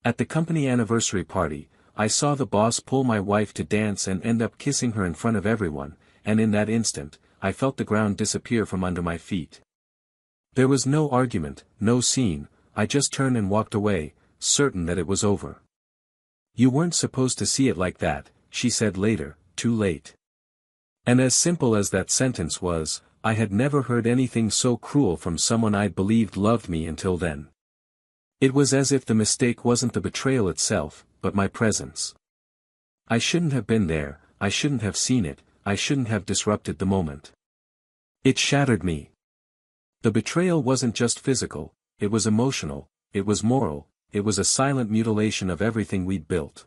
At the company anniversary party, I saw the boss pull my wife to dance and end up kissing her in front of everyone, and in that instant, I felt the ground disappear from under my feet. There was no argument, no scene, I just turned and walked away, certain that it was over. "You weren't supposed to see it like that," she said later, too late. And as simple as that sentence was, I had never heard anything so cruel from someone I'd believed loved me until then. It was as if the mistake wasn't the betrayal itself, but my presence. I shouldn't have been there, I shouldn't have seen it, I shouldn't have disrupted the moment. It shattered me. The betrayal wasn't just physical, it was emotional, it was moral, it was a silent mutilation of everything we'd built.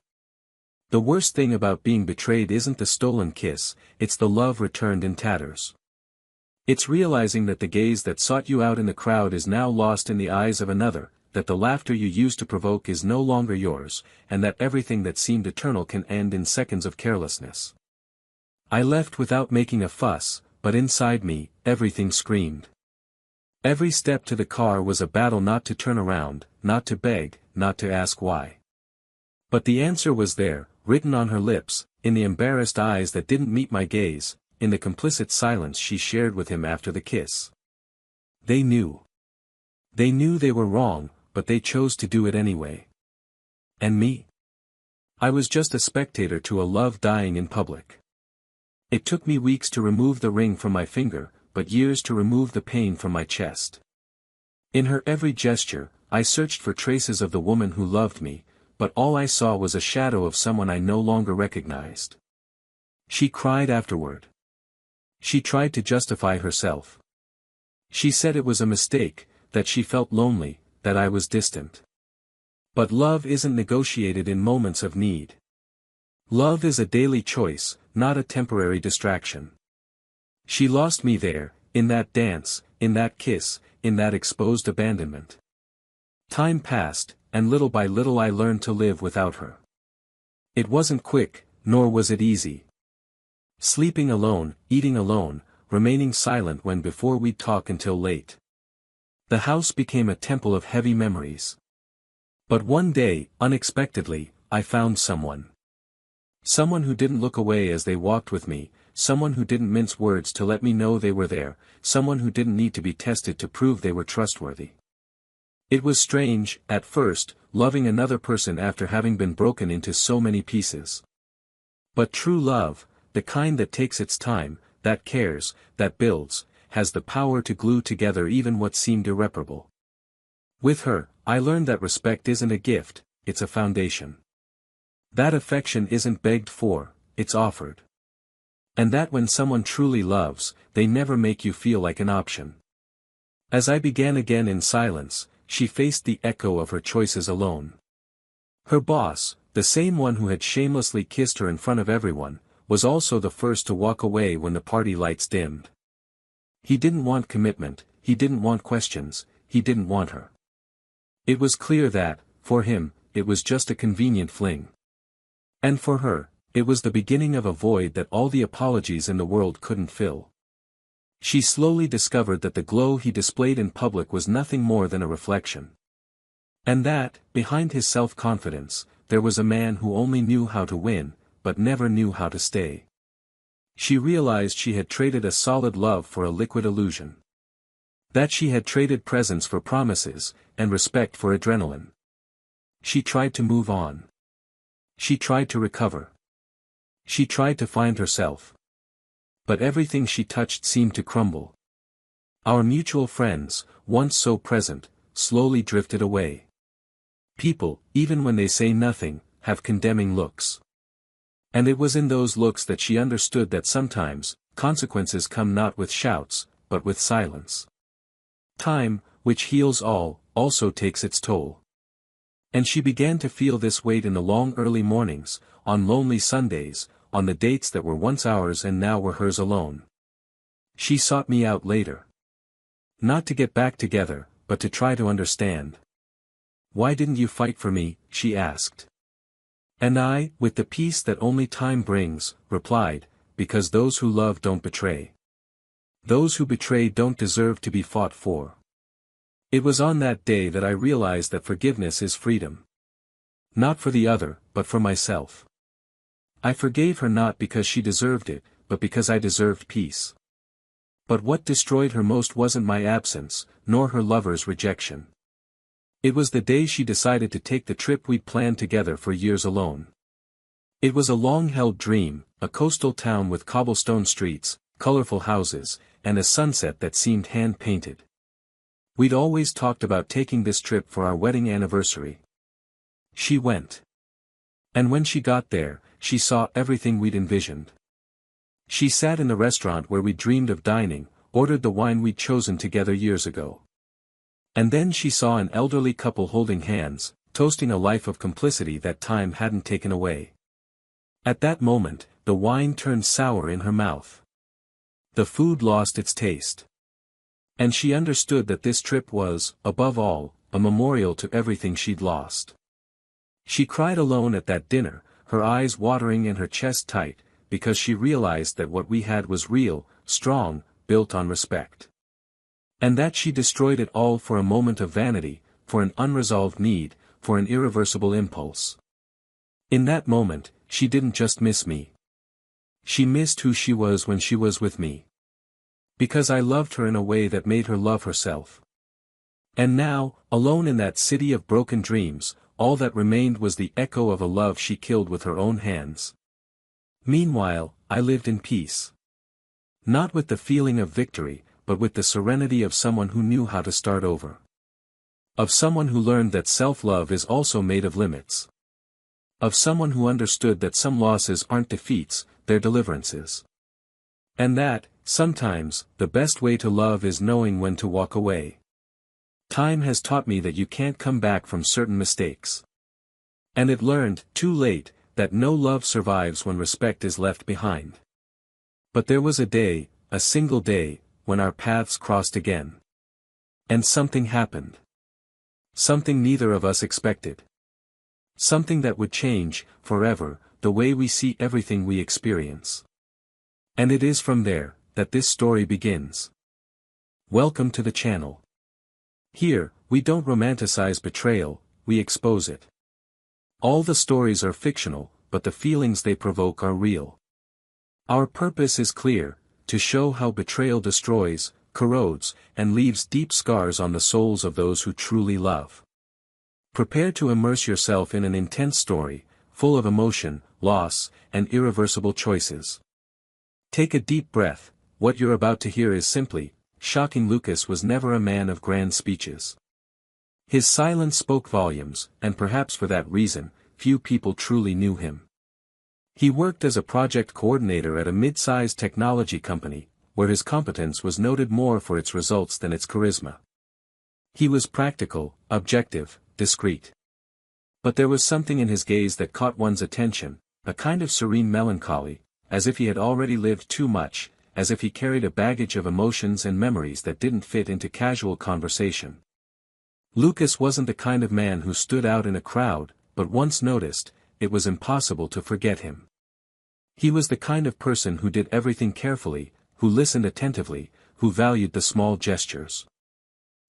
The worst thing about being betrayed isn't the stolen kiss, it's the love returned in tatters. It's realizing that the gaze that sought you out in the crowd is now lost in the eyes of another, that the laughter you used to provoke is no longer yours, and that everything that seemed eternal can end in seconds of carelessness. I left without making a fuss, but inside me, everything screamed. Every step to the car was a battle not to turn around, not to beg, not to ask why. But the answer was there, written on her lips, in the embarrassed eyes that didn't meet my gaze, in the complicit silence she shared with him after the kiss. They knew. They knew they were wrong, but they chose to do it anyway. And me? I was just a spectator to a love dying in public. It took me weeks to remove the ring from my finger, but years to remove the pain from my chest. In her every gesture, I searched for traces of the woman who loved me, but all I saw was a shadow of someone I no longer recognized. She cried afterward. She tried to justify herself. She said it was a mistake, that she felt lonely, that I was distant. But love isn't negotiated in moments of need. Love is a daily choice, not a temporary distraction. She lost me there, in that dance, in that kiss, in that exposed abandonment. Time passed, and little by little I learned to live without her. It wasn't quick, nor was it easy. Sleeping alone, eating alone, remaining silent when before we'd talk until late. The house became a temple of heavy memories. But one day, unexpectedly, I found someone. Someone who didn't look away as they walked with me, someone who didn't mince words to let me know they were there, someone who didn't need to be tested to prove they were trustworthy. It was strange, at first, loving another person after having been broken into so many pieces. But true love, the kind that takes its time, that cares, that builds, has the power to glue together even what seemed irreparable. With her, I learned that respect isn't a gift, it's a foundation. That affection isn't begged for, it's offered. And that when someone truly loves, they never make you feel like an option. As I began again in silence, she faced the echo of her choices alone. Her boss, the same one who had shamelessly kissed her in front of everyone, was also the first to walk away when the party lights dimmed. He didn't want commitment, he didn't want questions, he didn't want her. It was clear that, for him, it was just a convenient fling. And for her, it was the beginning of a void that all the apologies in the world couldn't fill. She slowly discovered that the glow he displayed in public was nothing more than a reflection. And that, behind his self-confidence, there was a man who only knew how to win, but never knew how to stay. She realized she had traded a solid love for a liquid illusion. That she had traded presence for promises, and respect for adrenaline. She tried to move on. She tried to recover. She tried to find herself. But everything she touched seemed to crumble. Our mutual friends, once so present, slowly drifted away. People, even when they say nothing, have condemning looks. And it was in those looks that she understood that sometimes, consequences come not with shouts, but with silence. Time, which heals all, also takes its toll. And she began to feel this weight in the long early mornings, on lonely Sundays, on the dates that were once ours and now were hers alone. She sought me out later. Not to get back together, but to try to understand. "Why didn't you fight for me?" she asked. And I, with the peace that only time brings, replied, "Because those who love don't betray. Those who betray don't deserve to be fought for." It was on that day that I realized that forgiveness is freedom. Not for the other, but for myself. I forgave her not because she deserved it, but because I deserved peace. But what destroyed her most wasn't my absence, nor her lover's rejection. It was the day she decided to take the trip we'd planned together for years alone. It was a long-held dream, a coastal town with cobblestone streets, colorful houses, and a sunset that seemed hand-painted. We'd always talked about taking this trip for our wedding anniversary. She went. And when she got there, she saw everything we'd envisioned. She sat in the restaurant where we dreamed of dining, ordered the wine we'd chosen together years ago. And then she saw an elderly couple holding hands, toasting a life of complicity that time hadn't taken away. At that moment, the wine turned sour in her mouth. The food lost its taste. And she understood that this trip was, above all, a memorial to everything she'd lost. She cried alone at that dinner, her eyes watering and her chest tight, because she realized that what we had was real, strong, built on respect. And that she destroyed it all for a moment of vanity, for an unresolved need, for an irreversible impulse. In that moment, she didn't just miss me. She missed who she was when she was with me. Because I loved her in a way that made her love herself. And now, alone in that city of broken dreams, all that remained was the echo of a love she killed with her own hands. Meanwhile, I lived in peace. Not with the feeling of victory, but with the serenity of someone who knew how to start over. Of someone who learned that self-love is also made of limits. Of someone who understood that some losses aren't defeats, they're deliverances. And that, sometimes, the best way to love is knowing when to walk away. Time has taught me that you can't come back from certain mistakes. And it learned, too late, that no love survives when respect is left behind. But there was a day, a single day, when our paths crossed again. And something happened. Something neither of us expected. Something that would change, forever, the way we see everything we experience. And it is from there, that this story begins. Welcome to the channel. Here, we don't romanticize betrayal, we expose it. All the stories are fictional, but the feelings they provoke are real. Our purpose is clear, to show how betrayal destroys, corrodes, and leaves deep scars on the souls of those who truly love. Prepare to immerse yourself in an intense story, full of emotion, loss, and irreversible choices. Take a deep breath, what you're about to hear is simply, shocking. Lucas was never a man of grand speeches. His silence spoke volumes, and perhaps for that reason, few people truly knew him. He worked as a project coordinator at a mid-sized technology company, where his competence was noted more for its results than its charisma. He was practical, objective, discreet. But there was something in his gaze that caught one's attention, a kind of serene melancholy, as if he had already lived too much, as if he carried a baggage of emotions and memories that didn't fit into casual conversation. Lucas wasn't the kind of man who stood out in a crowd, but once noticed, it was impossible to forget him. He was the kind of person who did everything carefully, who listened attentively, who valued the small gestures.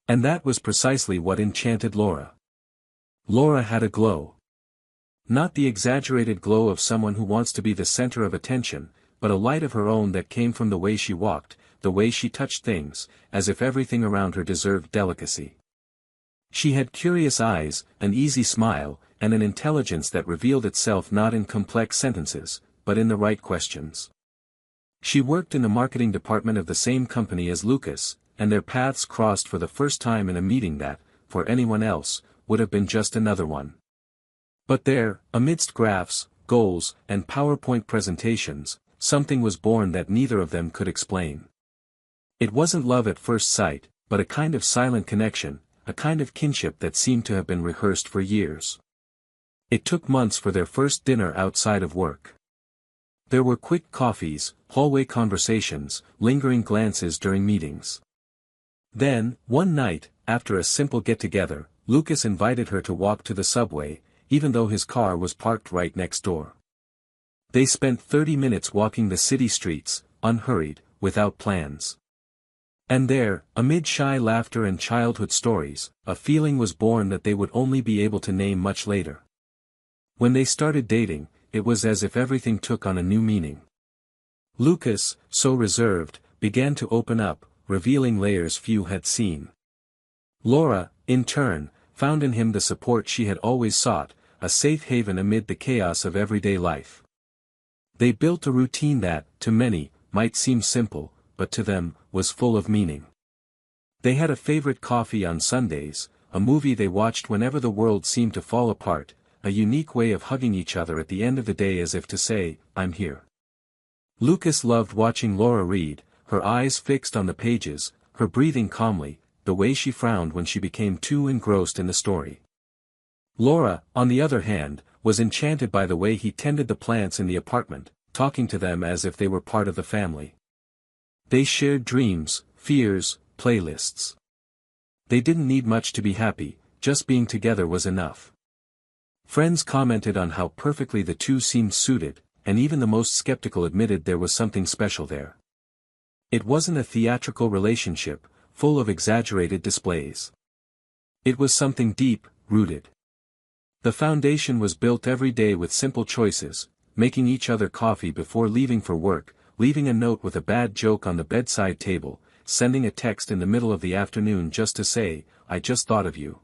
And that was precisely what enchanted Laura. Laura had a glow. Not the exaggerated glow of someone who wants to be the center of attention, but a light of her own that came from the way she walked, the way she touched things, as if everything around her deserved delicacy. She had curious eyes, an easy smile, and an intelligence that revealed itself not in complex sentences, but in the right questions. She worked in the marketing department of the same company as Lucas, and their paths crossed for the first time in a meeting that, for anyone else, would have been just another one. But there, amidst graphs, goals, and PowerPoint presentations, something was born that neither of them could explain. It wasn't love at first sight, but a kind of silent connection, a kind of kinship that seemed to have been rehearsed for years. It took months for their first dinner outside of work. There were quick coffees, hallway conversations, lingering glances during meetings. Then, one night, after a simple get-together, Lucas invited her to walk to the subway, even though his car was parked right next door. They spent 30 minutes walking the city streets, unhurried, without plans. And there, amid shy laughter and childhood stories, a feeling was born that they would only be able to name much later. When they started dating, it was as if everything took on a new meaning. Lucas, so reserved, began to open up, revealing layers few had seen. Laura, in turn, found in him the support she had always sought, a safe haven amid the chaos of everyday life. They built a routine that, to many, might seem simple, but to them, was full of meaning. They had a favorite coffee on Sundays, a movie they watched whenever the world seemed to fall apart, a unique way of hugging each other at the end of the day as if to say, "I'm here." Lucas loved watching Laura read, her eyes fixed on the pages, her breathing calmly, the way she frowned when she became too engrossed in the story. Laura, on the other hand, was enchanted by the way he tended the plants in the apartment, talking to them as if they were part of the family. They shared dreams, fears, playlists. They didn't need much to be happy, just being together was enough. Friends commented on how perfectly the two seemed suited, and even the most skeptical admitted there was something special there. It wasn't a theatrical relationship, full of exaggerated displays. It was something deep, rooted. The foundation was built every day with simple choices, making each other coffee before leaving for work, leaving a note with a bad joke on the bedside table, sending a text in the middle of the afternoon just to say, "I just thought of you."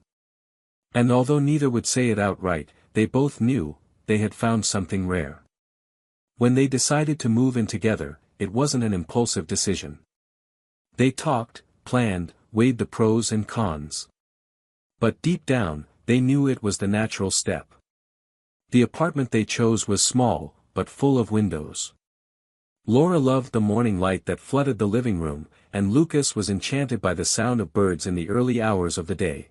And although neither would say it outright, they both knew, they had found something rare. When they decided to move in together, it wasn't an impulsive decision. They talked, planned, weighed the pros and cons. But deep down, they knew it was the natural step. The apartment they chose was small, but full of windows. Laura loved the morning light that flooded the living room, and Lucas was enchanted by the sound of birds in the early hours of the day.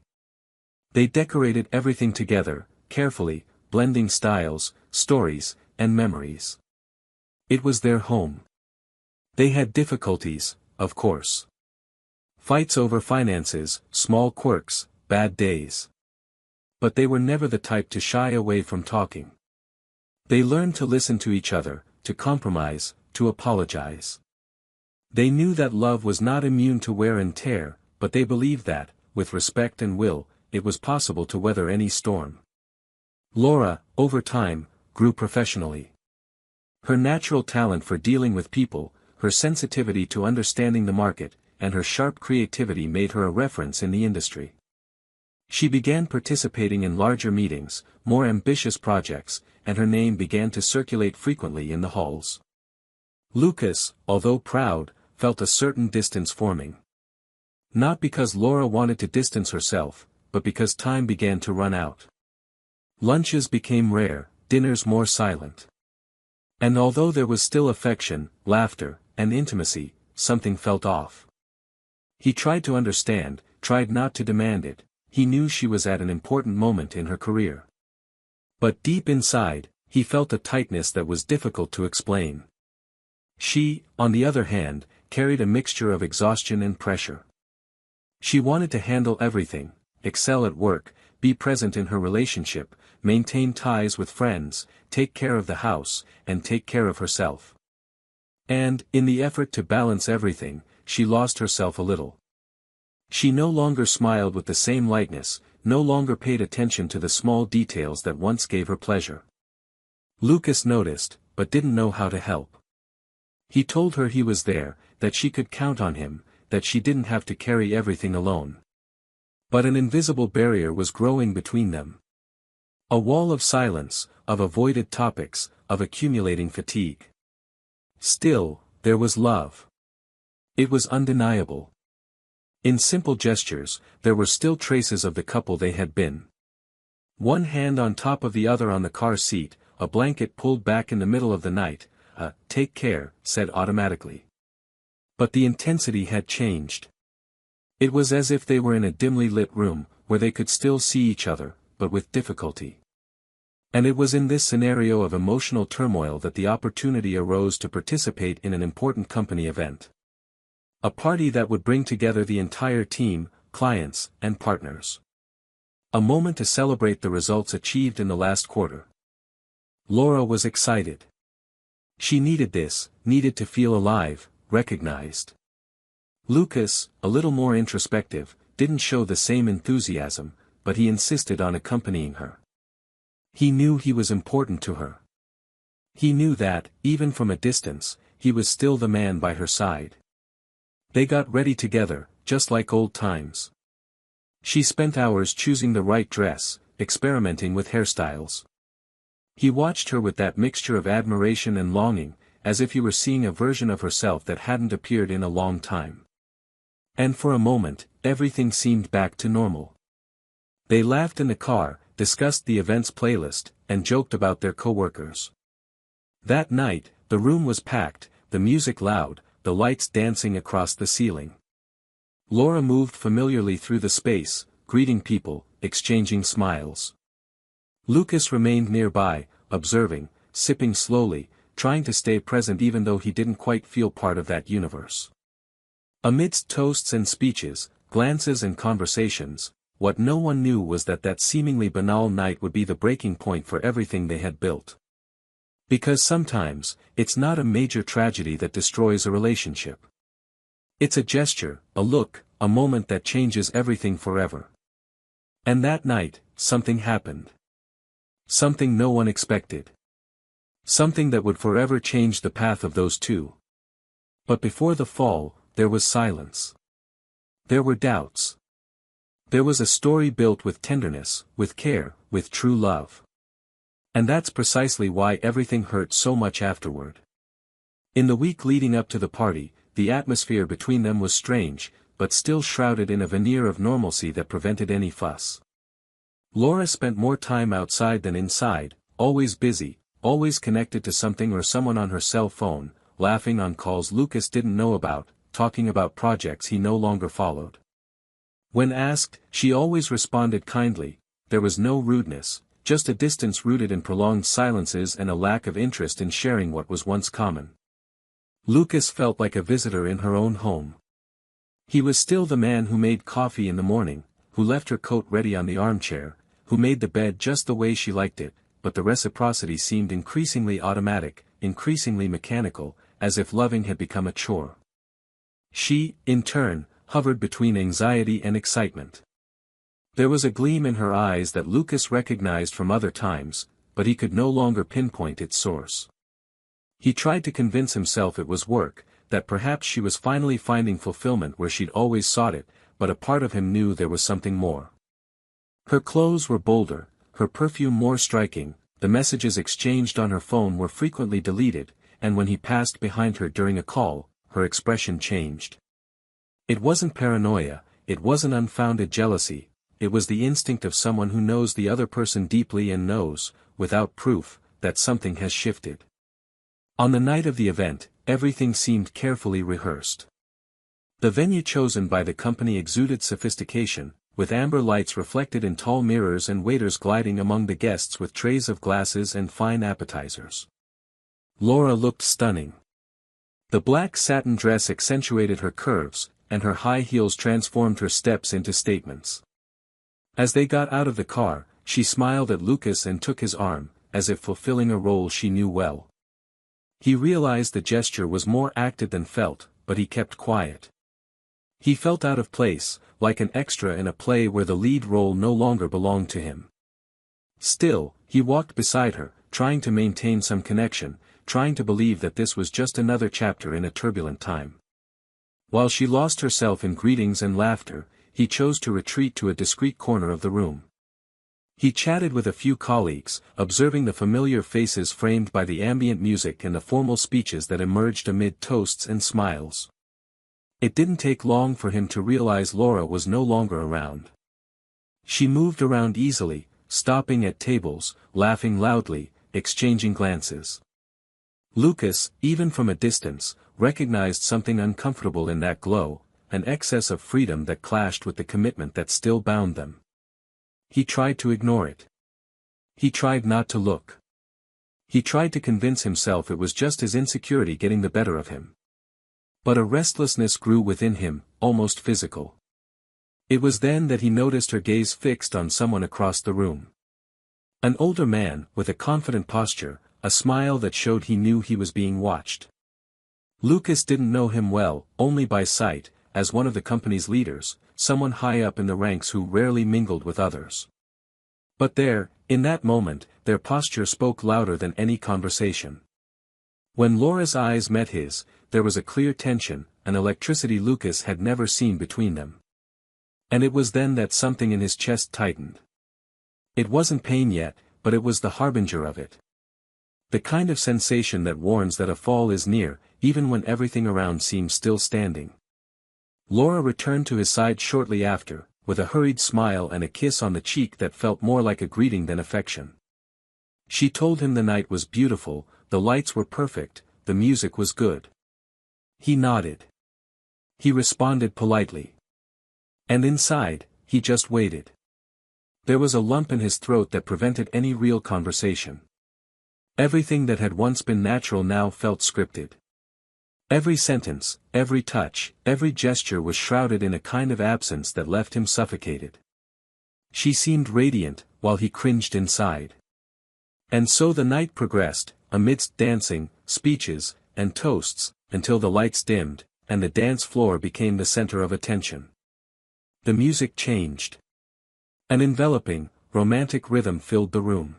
They decorated everything together, carefully, blending styles, stories, and memories. It was their home. They had difficulties, of course. Fights over finances, small quirks, bad days. But they were never the type to shy away from talking. They learned to listen to each other, to compromise, to apologize. They knew that love was not immune to wear and tear, but they believed that, with respect and will, it was possible to weather any storm. Laura, over time, grew professionally. Her natural talent for dealing with people, her sensitivity to understanding the market, and her sharp creativity made her a reference in the industry. She began participating in larger meetings, more ambitious projects, and her name began to circulate frequently in the halls. Lucas, although proud, felt a certain distance forming. Not because Laura wanted to distance herself, but because time began to run out. Lunches became rare, dinners more silent. And although there was still affection, laughter, and intimacy, something felt off. He tried to understand, tried not to demand it. He knew she was at an important moment in her career. But deep inside, he felt a tightness that was difficult to explain. She, on the other hand, carried a mixture of exhaustion and pressure. She wanted to handle everything, excel at work, be present in her relationship, maintain ties with friends, take care of the house, and take care of herself. And, in the effort to balance everything, she lost herself a little. She no longer smiled with the same lightness, no longer paid attention to the small details that once gave her pleasure. Lucas noticed, but didn't know how to help. He told her he was there, that she could count on him, that she didn't have to carry everything alone. But an invisible barrier was growing between them. A wall of silence, of avoided topics, of accumulating fatigue. Still, there was love. It was undeniable. In simple gestures, there were still traces of the couple they had been. One hand on top of the other on the car seat, a blanket pulled back in the middle of the night, "Take care," said automatically. But the intensity had changed. It was as if they were in a dimly lit room, where they could still see each other, but with difficulty. And it was in this scenario of emotional turmoil that the opportunity arose to participate in an important company event. A party that would bring together the entire team, clients, and partners. A moment to celebrate the results achieved in the last quarter. Laura was excited. She needed this, needed to feel alive, recognized. Lucas, a little more introspective, didn't show the same enthusiasm, but he insisted on accompanying her. He knew he was important to her. He knew that, even from a distance, he was still the man by her side. They got ready together, just like old times. She spent hours choosing the right dress, experimenting with hairstyles. He watched her with that mixture of admiration and longing, as if he were seeing a version of herself that hadn't appeared in a long time. And for a moment, everything seemed back to normal. They laughed in the car, discussed the event's playlist, and joked about their coworkers. That night, the room was packed, the music loud, the lights dancing across the ceiling. Laura moved familiarly through the space, greeting people, exchanging smiles. Lucas remained nearby, observing, sipping slowly, trying to stay present even though he didn't quite feel part of that universe. Amidst toasts and speeches, glances and conversations, what no one knew was that that seemingly banal night would be the breaking point for everything they had built. Because sometimes, it's not a major tragedy that destroys a relationship. It's a gesture, a look, a moment that changes everything forever. And that night, something happened. Something no one expected. Something that would forever change the path of those two. But before the fall, there was silence. There were doubts. There was a story built with tenderness, with care, with true love. And that's precisely why everything hurt so much afterward. In the week leading up to the party, the atmosphere between them was strange, but still shrouded in a veneer of normalcy that prevented any fuss. Laura spent more time outside than inside, always busy, always connected to something or someone on her cell phone, laughing on calls Lucas didn't know about, talking about projects he no longer followed. When asked, she always responded kindly. There was no rudeness, just a distance rooted in prolonged silences and a lack of interest in sharing what was once common. Lucas felt like a visitor in her own home. He was still the man who made coffee in the morning, who left her coat ready on the armchair, who made the bed just the way she liked it, but the reciprocity seemed increasingly automatic, increasingly mechanical, as if loving had become a chore. She, in turn, hovered between anxiety and excitement. There was a gleam in her eyes that Lucas recognized from other times, but he could no longer pinpoint its source. He tried to convince himself it was work, that perhaps she was finally finding fulfillment where she'd always sought it, but a part of him knew there was something more. Her clothes were bolder, her perfume more striking, the messages exchanged on her phone were frequently deleted, and when he passed behind her during a call, her expression changed. It wasn't paranoia, it wasn't unfounded jealousy, it was the instinct of someone who knows the other person deeply and knows, without proof, that something has shifted. On the night of the event, everything seemed carefully rehearsed. The venue chosen by the company exuded sophistication, with amber lights reflected in tall mirrors and waiters gliding among the guests with trays of glasses and fine appetizers. Laura looked stunning. The black satin dress accentuated her curves, and her high heels transformed her steps into statements. As they got out of the car, she smiled at Lucas and took his arm, as if fulfilling a role she knew well. He realized the gesture was more acted than felt, but he kept quiet. He felt out of place, like an extra in a play where the lead role no longer belonged to him. Still, he walked beside her, trying to maintain some connection, trying to believe that this was just another chapter in a turbulent time. While she lost herself in greetings and laughter, he chose to retreat to a discreet corner of the room. He chatted with a few colleagues, observing the familiar faces framed by the ambient music and the formal speeches that emerged amid toasts and smiles. It didn't take long for him to realize Laura was no longer around. She moved around easily, stopping at tables, laughing loudly, exchanging glances. Lucas, even from a distance, recognized something uncomfortable in that glow, an excess of freedom that clashed with the commitment that still bound them. He tried to ignore it. He tried not to look. He tried to convince himself it was just his insecurity getting the better of him. But a restlessness grew within him, almost physical. It was then that he noticed her gaze fixed on someone across the room. An older man, with a confident posture, a smile that showed he knew he was being watched. Lucas didn't know him well, only by sight, as one of the company's leaders, someone high up in the ranks who rarely mingled with others. But there, In that moment, their posture spoke louder than any conversation. When Laura's eyes met his, there was a clear tension, an electricity Lucas had never seen between them. And it was then that something in his chest tightened. It wasn't pain yet, but it was the harbinger of it. The kind of sensation that warns that a fall is near, even when everything around seems still standing. Laura returned to his side shortly after, with a hurried smile and a kiss on the cheek that felt more like a greeting than affection. She told him the night was beautiful, the lights were perfect, the music was good. He nodded. He responded politely. And inside, he just waited. There was a lump in his throat that prevented any real conversation. Everything that had once been natural now felt scripted. Every sentence, every touch, every gesture was shrouded in a kind of absence that left him suffocated. She seemed radiant, while he cringed inside. And so the night progressed, amidst dancing, speeches, and toasts, until the lights dimmed, and the dance floor became the center of attention. The music changed. An enveloping, romantic rhythm filled the room.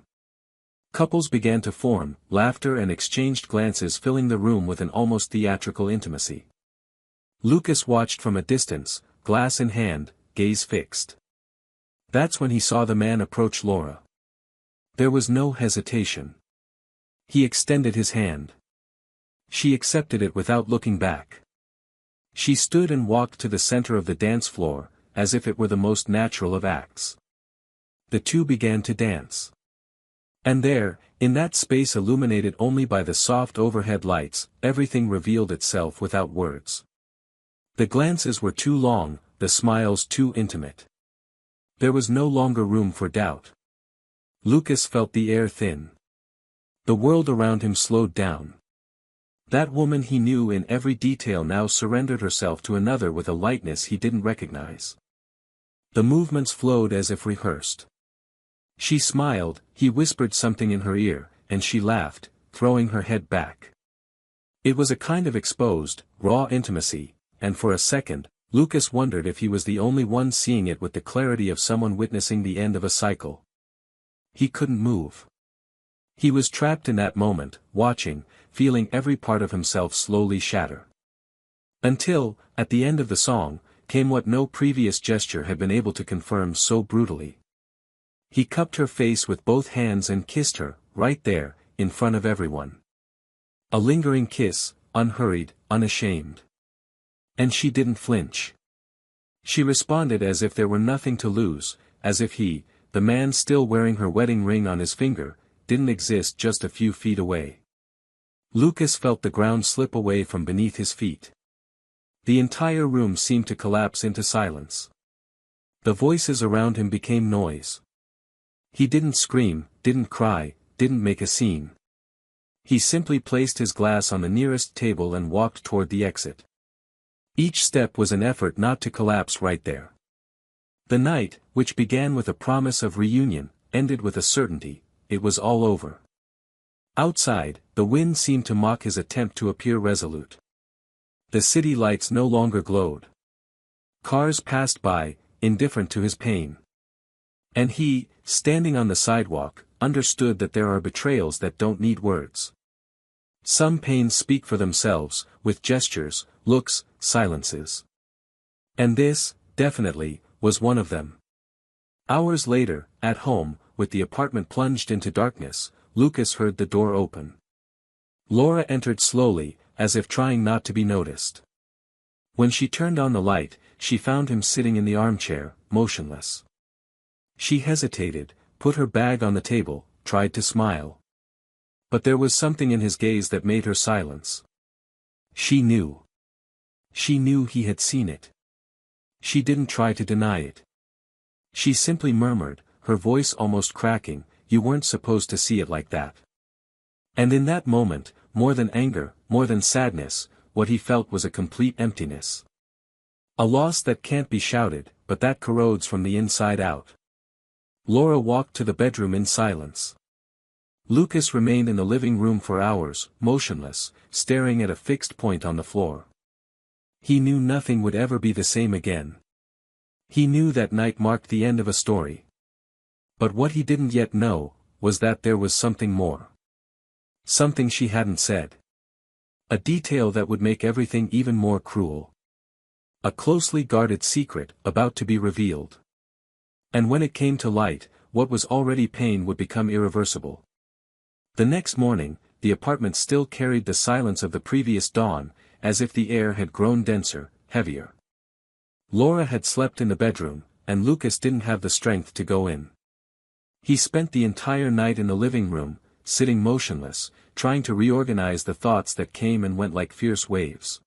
Couples began to form, laughter and exchanged glances filling the room with an almost theatrical intimacy. Lucas watched from a distance, glass in hand, gaze fixed. That's when he saw the man approach Laura. There was no hesitation. He extended his hand. She accepted it without looking back. She stood and walked to the center of the dance floor, as if it were the most natural of acts. The two began to dance. And there, in that space illuminated only by the soft overhead lights, everything revealed itself without words. The glances were too long, the smiles too intimate. There was no longer room for doubt. Lucas felt the air thin. The world around him slowed down. That woman he knew in every detail now surrendered herself to another with a lightness he didn't recognize. The movements flowed as if rehearsed. She smiled, he whispered something in her ear, and she laughed, throwing her head back. It was a kind of exposed, raw intimacy, and for a second, Lucas wondered if he was the only one seeing it with the clarity of someone witnessing the end of a cycle. He couldn't move. He was trapped in that moment, watching, feeling every part of himself slowly shatter. Until, at the end of the song, came what no previous gesture had been able to confirm so brutally. He cupped her face with both hands and kissed her, right there, in front of everyone. A lingering kiss, unhurried, unashamed. And she didn't flinch. She responded as if there were nothing to lose, as if he, the man still wearing her wedding ring on his finger, didn't exist just a few feet away. Lucas felt the ground slip away from beneath his feet. The entire room seemed to collapse into silence. The voices around him became noise. He didn't scream, didn't cry, didn't make a scene. He simply placed his glass on the nearest table and walked toward the exit. Each step was an effort not to collapse right there. The night, which began with a promise of reunion, ended with a certainty, it was all over. Outside, the wind seemed to mock his attempt to appear resolute. The city lights no longer glowed. Cars passed by, indifferent to his pain. And he, standing on the sidewalk, understood that there are betrayals that don't need words. Some pains speak for themselves, with gestures, looks, silences. And this, definitely, was one of them. Hours later, at home, with the apartment plunged into darkness, Lucas heard the door open. Laura entered slowly, as if trying not to be noticed. When she turned on the light, she found him sitting in the armchair, motionless. She hesitated, put her bag on the table, tried to smile. But there was something in his gaze that made her silence. She knew. She knew he had seen it. She didn't try to deny it. She simply murmured, her voice almost cracking, "You weren't supposed to see it like that." And in that moment, more than anger, more than sadness, what he felt was a complete emptiness. A loss that can't be shouted, but that corrodes from the inside out. Laura walked to the bedroom in silence. Lucas remained in the living room for hours, motionless, staring at a fixed point on the floor. He knew nothing would ever be the same again. He knew that night marked the end of a story. But what he didn't yet know, was that there was something more. Something she hadn't said. A detail that would make everything even more cruel. A closely guarded secret, about to be revealed. And when it came to light, what was already pain would become irreversible. The next morning, the apartment still carried the silence of the previous dawn, as if the air had grown denser, heavier. Laura had slept in the bedroom, and Lucas didn't have the strength to go in. He spent the entire night in the living room, sitting motionless, trying to reorganize the thoughts that came and went like fierce waves.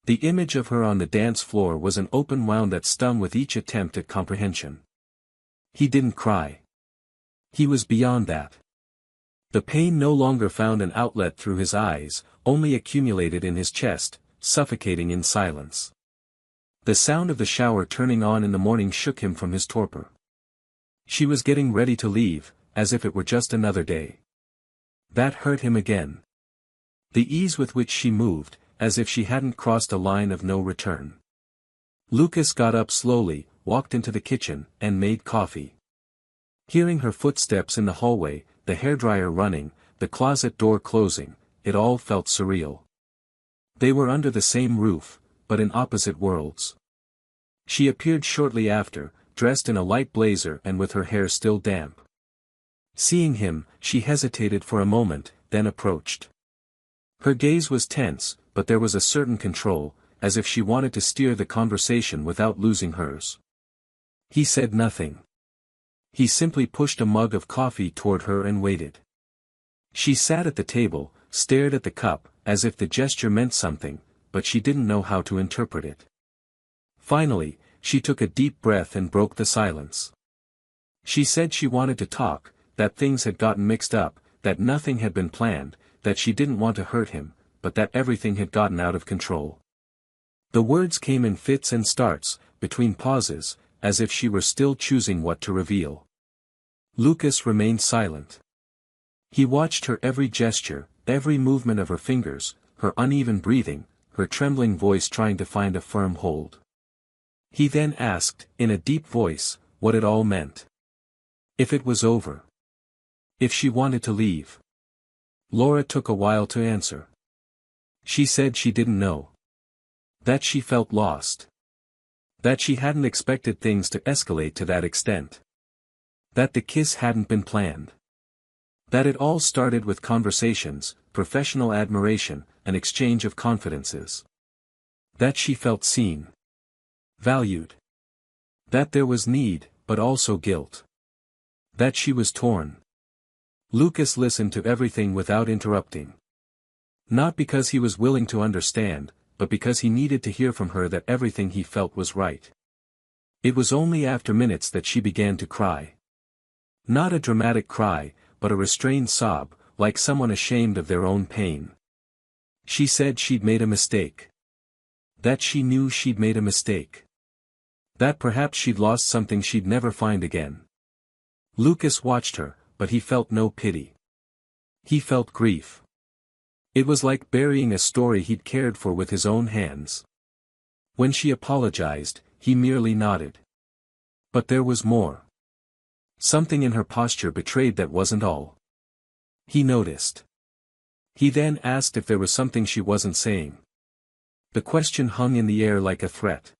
The image of her on the dance floor was an open wound that stung with each attempt at comprehension. He didn't cry. He was beyond that. The pain no longer found an outlet through his eyes, only accumulated in his chest, suffocating in silence. The sound of the shower turning on in the morning shook him from his torpor. She was getting ready to leave, as if it were just another day. That hurt him again. The ease with which she moved, as if she hadn't crossed a line of no return. Lucas got up slowly, walked into the kitchen, and made coffee. Hearing her footsteps in the hallway, the hairdryer running, the closet door closing, it all felt surreal. They were under the same roof, but in opposite worlds. She appeared shortly after, dressed in a light blazer and with her hair still damp. Seeing him, she hesitated for a moment, then approached. Her gaze was tense, but there was a certain control, as if she wanted to steer the conversation without losing hers. He said nothing. He simply pushed a mug of coffee toward her and waited. She sat at the table, stared at the cup, as if the gesture meant something, but she didn't know how to interpret it. Finally, she took a deep breath and broke the silence. She said she wanted to talk, that things had gotten mixed up, that nothing had been planned, that she didn't want to hurt him, but that everything had gotten out of control. The words came in fits and starts, between pauses, as if she were still choosing what to reveal. Lucas remained silent. He watched her every gesture, every movement of her fingers, her uneven breathing, her trembling voice trying to find a firm hold. He then asked, in a deep voice, what it all meant. If it was over. If she wanted to leave. Laura took a while to answer. She said she didn't know. That she felt lost. That she hadn't expected things to escalate to that extent. That the kiss hadn't been planned. That it all started with conversations, professional admiration, an exchange of confidences. That she felt seen. Valued. That there was need, but also guilt. That she was torn. Lucas listened to everything without interrupting. Not because he was willing to understand, but because he needed to hear from her that everything he felt was right. It was only after minutes that she began to cry. Not a dramatic cry, but a restrained sob, like someone ashamed of their own pain. She said she'd made a mistake. That she knew she'd made a mistake. That perhaps she'd lost something she'd never find again. Lucas watched her, but he felt no pity. He felt grief. It was like burying a story he'd cared for with his own hands. When she apologized, he merely nodded. But there was more. Something in her posture betrayed that wasn't all. He noticed. He then asked if there was something she wasn't saying. The question hung in the air like a threat.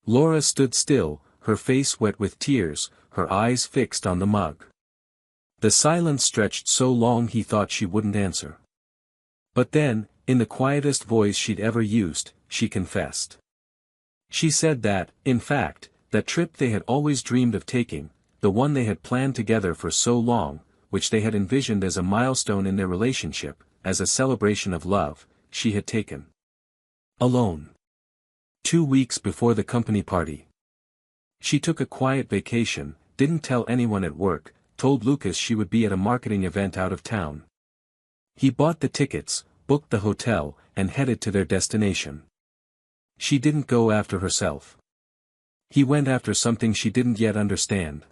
Laura stood still, her face wet with tears, her eyes fixed on the mug. The silence stretched so long he thought she wouldn't answer. But then, in the quietest voice she'd ever used, she confessed. She said that, in fact, that trip they had always dreamed of taking, the one they had planned together for so long, which they had envisioned as a milestone in their relationship, as a celebration of love, she had taken. Alone. 2 weeks before the company party. She took a quiet vacation, didn't tell anyone at work, told Lucas she would be at a marketing event out of town. He bought the tickets, booked the hotel, and headed to their destination. She didn't go after herself. He went after something she didn't yet understand.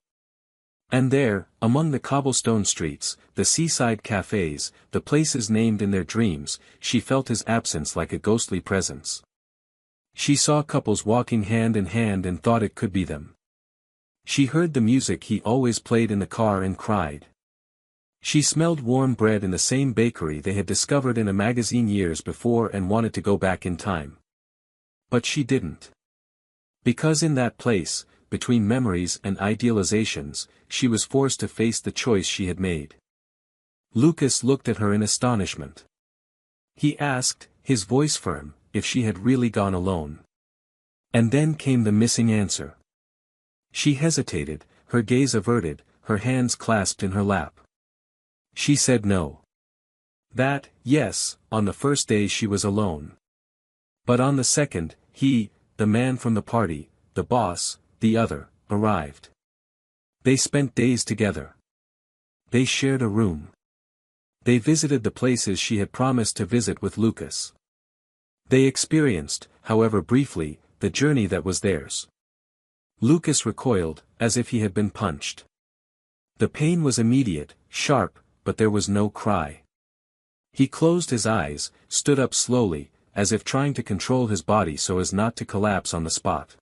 And there, among the cobblestone streets, the seaside cafes, the places named in their dreams, she felt his absence like a ghostly presence. She saw couples walking hand in hand and thought it could be them. She heard the music he always played in the car and cried. She smelled warm bread in the same bakery they had discovered in a magazine years before and wanted to go back in time. But she didn't. Because in that place, between memories and idealizations, she was forced to face the choice she had made. Lucas looked at her in astonishment. He asked, his voice firm, if she had really gone alone. And then came the missing answer. She hesitated, her gaze averted, her hands clasped in her lap. She said no. That, yes, on the first day she was alone. But on the second, he, the man from the party, the boss, the other, arrived. They spent days together. They shared a room. They visited the places she had promised to visit with Lucas. They experienced, however briefly, the journey that was theirs. Lucas recoiled, as if he had been punched. The pain was immediate, sharp, but there was no cry. He closed his eyes, stood up slowly, as if trying to control his body so as not to collapse on the spot.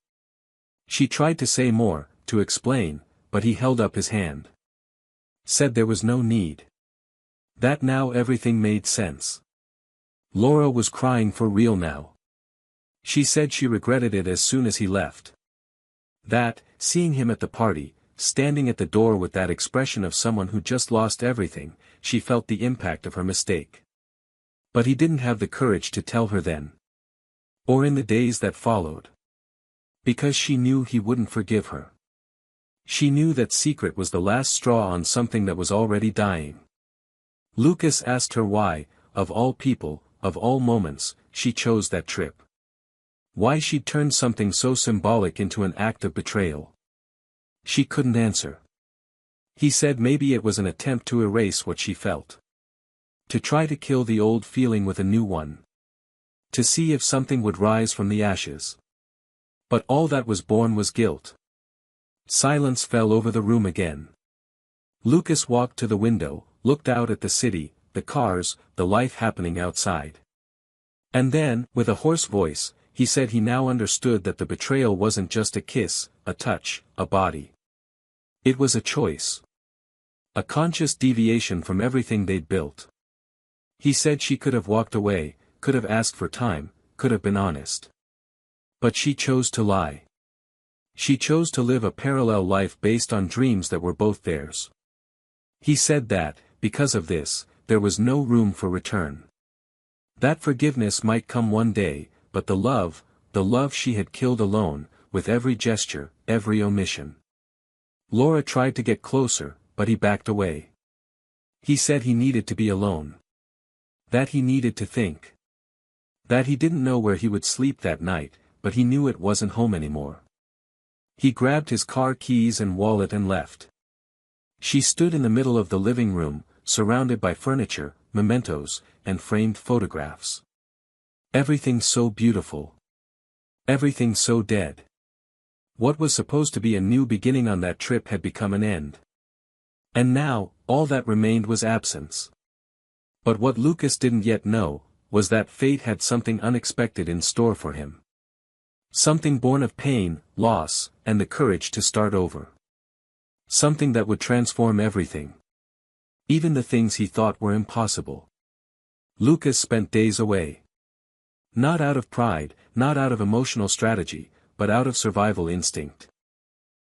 She tried to say more, to explain, but he held up his hand. Said there was no need. That now everything made sense. Laura was crying for real now. She said she regretted it as soon as he left. That, seeing him at the party, standing at the door with that expression of someone who just lost everything, she felt the impact of her mistake. But he didn't have the courage to tell her then. Or in the days that followed. Because she knew he wouldn't forgive her. She knew that secret was the last straw on something that was already dying. Lucas asked her why, of all people, of all moments, she chose that trip. Why she'd turned something so symbolic into an act of betrayal. She couldn't answer. He said maybe it was an attempt to erase what she felt. To try to kill the old feeling with a new one. To see if something would rise from the ashes. But all that was born was guilt. Silence fell over the room again. Lucas walked to the window, looked out at the city, the cars, the life happening outside. And then, with a hoarse voice, he said he now understood that the betrayal wasn't just a kiss, a touch, a body. It was a choice. A conscious deviation from everything they'd built. He said she could have walked away, could have asked for time, could have been honest. But she chose to lie. She chose to live a parallel life based on dreams that were both theirs. He said that, because of this, there was no room for return. That forgiveness might come one day, but the love she had killed alone, with every gesture, every omission. Laura tried to get closer, but he backed away. He said he needed to be alone. That he needed to think. That he didn't know where he would sleep that night, but he knew it wasn't home anymore. He grabbed his car keys and wallet and left. She stood in the middle of the living room, surrounded by furniture, mementos, and framed photographs. Everything so beautiful. Everything so dead. What was supposed to be a new beginning on that trip had become an end. And now, all that remained was absence. But what Lucas didn't yet know, was that fate had something unexpected in store for him. Something born of pain, loss, and the courage to start over. Something that would transform everything. Even the things he thought were impossible. Lucas spent days away. Not out of pride, not out of emotional strategy, but out of survival instinct.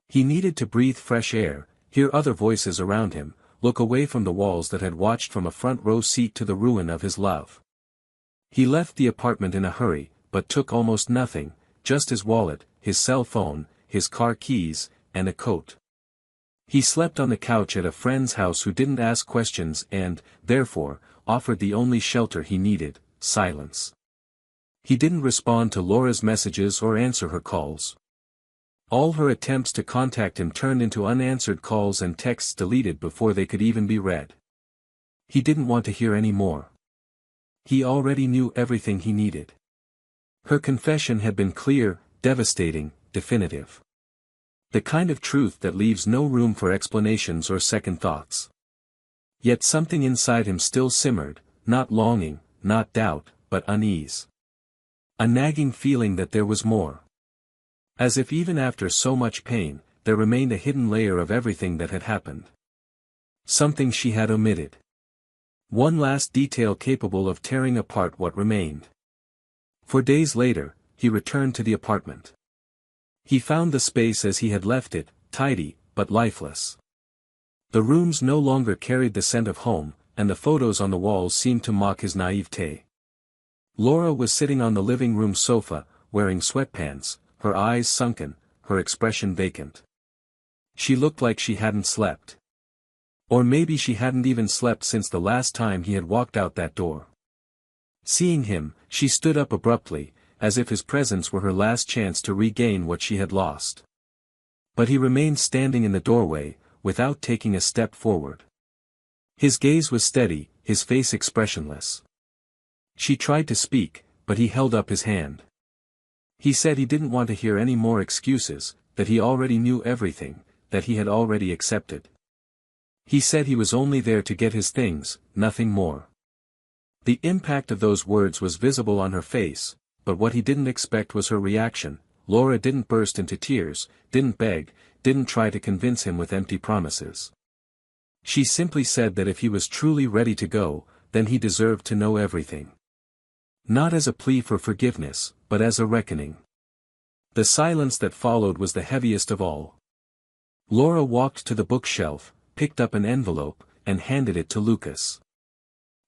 He needed to breathe fresh air, hear other voices around him, look away from the walls that had watched from a front row seat to the ruin of his love. He left the apartment in a hurry, but took almost nothing, just his wallet, his cell phone, his car keys, and a coat. He slept on the couch at a friend's house who didn't ask questions and, therefore, offered the only shelter he needed, silence. He didn't respond to Laura's messages or answer her calls. All her attempts to contact him turned into unanswered calls and texts deleted before they could even be read. He didn't want to hear any more. He already knew everything he needed. Her confession had been clear, devastating, definitive. The kind of truth that leaves no room for explanations or second thoughts. Yet something inside him still simmered, not longing, not doubt, but unease. A nagging feeling that there was more. As if even after so much pain, there remained a hidden layer of everything that had happened. Something she had omitted. One last detail capable of tearing apart what remained. For days later, he returned to the apartment. He found the space as he had left it, tidy, but lifeless. The rooms no longer carried the scent of home, and the photos on the walls seemed to mock his naivete. Laura was sitting on the living room sofa, wearing sweatpants, her eyes sunken, her expression vacant. She looked like she hadn't slept. Or maybe she hadn't even slept since the last time he had walked out that door. Seeing him, she stood up abruptly, as if his presence were her last chance to regain what she had lost. But he remained standing in the doorway, without taking a step forward. His gaze was steady, his face expressionless. She tried to speak, but he held up his hand. He said he didn't want to hear any more excuses, that he already knew everything, that he had already accepted. He said he was only there to get his things, nothing more. The impact of those words was visible on her face, but what he didn't expect was her reaction. Laura didn't burst into tears, didn't beg, didn't try to convince him with empty promises. She simply said that if he was truly ready to go, then he deserved to know everything. Not as a plea for forgiveness, but as a reckoning. The silence that followed was the heaviest of all. Laura walked to the bookshelf, picked up an envelope, and handed it to Lucas.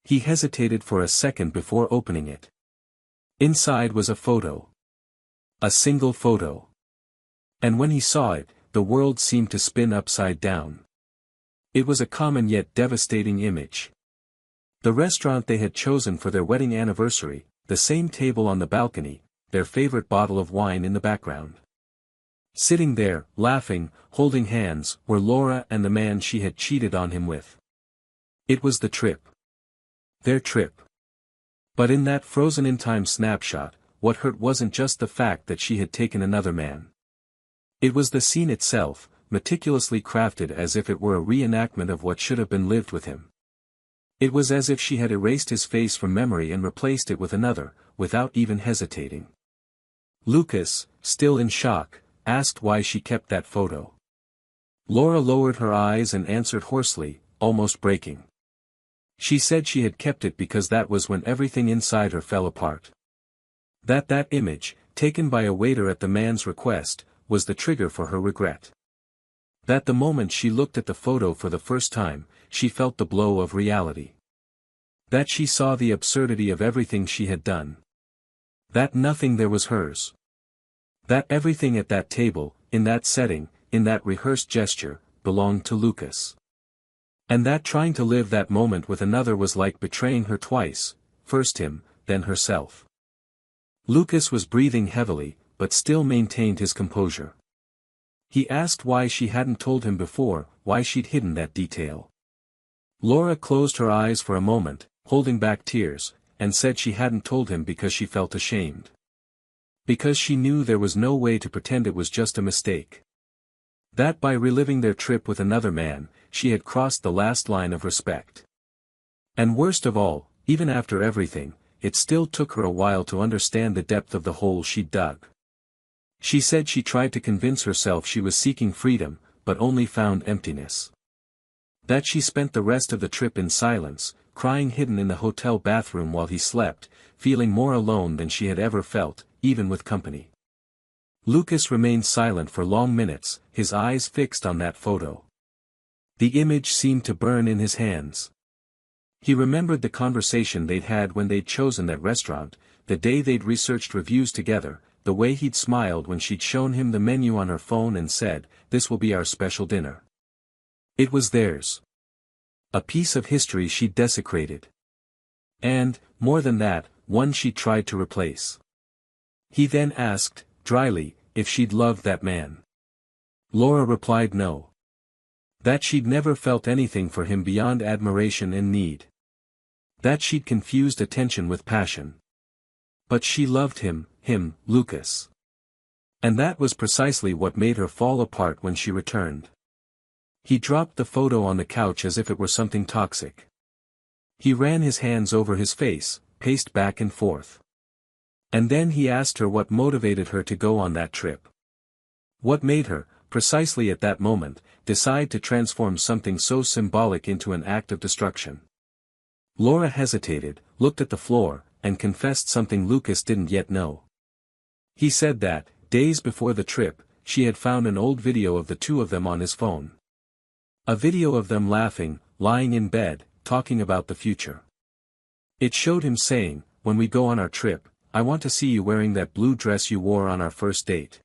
He hesitated for a second before opening it. Inside was a photo. A single photo. And when he saw it, the world seemed to spin upside down. It was a common yet devastating image. The restaurant they had chosen for their wedding anniversary, the same table on the balcony, their favorite bottle of wine in the background. Sitting there, laughing, holding hands, were Laura and the man she had cheated on him with. It was the trip. Their trip. But in that frozen-in-time snapshot, what hurt wasn't just the fact that she had taken another man. It was the scene itself, meticulously crafted as if it were a reenactment of what should have been lived with him. It was as if she had erased his face from memory and replaced it with another, without even hesitating. Lucas, still in shock, asked why she kept that photo. Laura lowered her eyes and answered hoarsely, almost breaking. She said she had kept it because that was when everything inside her fell apart. That image, taken by a waiter at the man's request, was the trigger for her regret. That the moment she looked at the photo for the first time, she felt the blow of reality. That she saw the absurdity of everything she had done. That nothing there was hers. That everything at that table, in that setting, in that rehearsed gesture, belonged to Lucas. And that trying to live that moment with another was like betraying her twice, first him, then herself. Lucas was breathing heavily, but still maintained his composure. He asked why she hadn't told him before, why she'd hidden that detail. Laura closed her eyes for a moment, holding back tears, and said she hadn't told him because she felt ashamed. Because she knew there was no way to pretend it was just a mistake. That by reliving their trip with another man, she had crossed the last line of respect. And worst of all, even after everything, it still took her a while to understand the depth of the hole she'd dug. She said she tried to convince herself she was seeking freedom, but only found emptiness. That she spent the rest of the trip in silence, crying hidden in the hotel bathroom while he slept, feeling more alone than she had ever felt, even with company. Lucas remained silent for long minutes, his eyes fixed on that photo. The image seemed to burn in his hands. He remembered the conversation they'd had when they'd chosen that restaurant, the day they'd researched reviews together, the way he'd smiled when she'd shown him the menu on her phone and said, "This will be our special dinner." It was theirs. A piece of history she'd desecrated. And, more than that, one she tried to replace. He then asked, dryly, if she'd loved that man. Laura replied no. That she'd never felt anything for him beyond admiration and need. That she'd confused attention with passion. But she loved him, Lucas. And that was precisely what made her fall apart when she returned. He dropped the photo on the couch as if it were something toxic. He ran his hands over his face, paced back and forth. And then he asked her what motivated her to go on that trip. What made her, precisely at that moment, decide to transform something so symbolic into an act of destruction? Laura hesitated, looked at the floor, and confessed something Lucas didn't yet know. He said that, days before the trip, she had found an old video of the two of them on his phone. A video of them laughing, lying in bed, talking about the future. It showed him saying, "When we go on our trip, I want to see you wearing that blue dress you wore on our first date."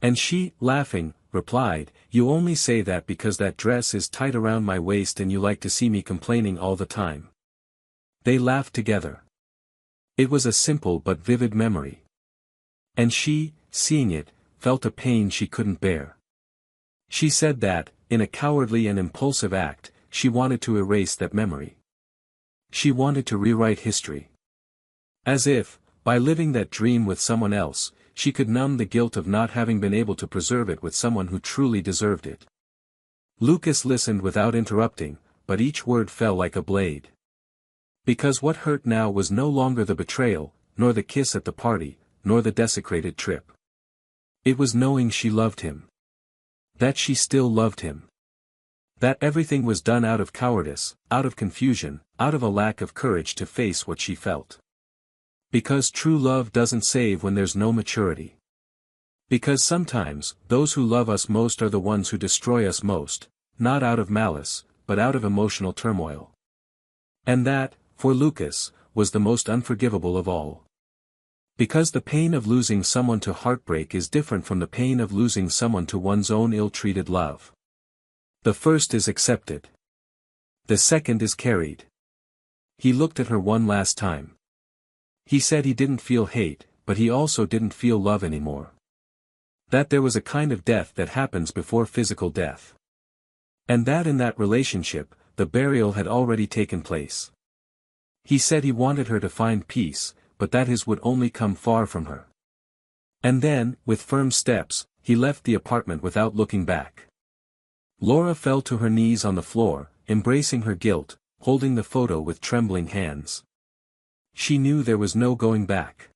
And she, laughing, replied, "You only say that because that dress is tight around my waist and you like to see me complaining all the time." They laughed together. It was a simple but vivid memory. And she, seeing it, felt a pain she couldn't bear. She said that, in a cowardly and impulsive act, she wanted to erase that memory. She wanted to rewrite history. As if, by living that dream with someone else, she could numb the guilt of not having been able to preserve it with someone who truly deserved it. Lucas listened without interrupting, but each word fell like a blade. Because what hurt now was no longer the betrayal, nor the kiss at the party, nor the desecrated trip. It was knowing she loved him. That she still loved him. That everything was done out of cowardice, out of confusion, out of a lack of courage to face what she felt. Because true love doesn't save when there's no maturity. Because sometimes, those who love us most are the ones who destroy us most, not out of malice, but out of emotional turmoil. And that, for Lucas, was the most unforgivable of all. Because the pain of losing someone to heartbreak is different from the pain of losing someone to one's own ill-treated love. The first is accepted. The second is carried. He looked at her one last time. He said he didn't feel hate, but he also didn't feel love anymore. That there was a kind of death that happens before physical death. And that in that relationship, the burial had already taken place. He said he wanted her to find peace, but that his would only come far from her. And then, with firm steps, he left the apartment without looking back. Laura fell to her knees on the floor, embracing her guilt, holding the photo with trembling hands. She knew there was no going back.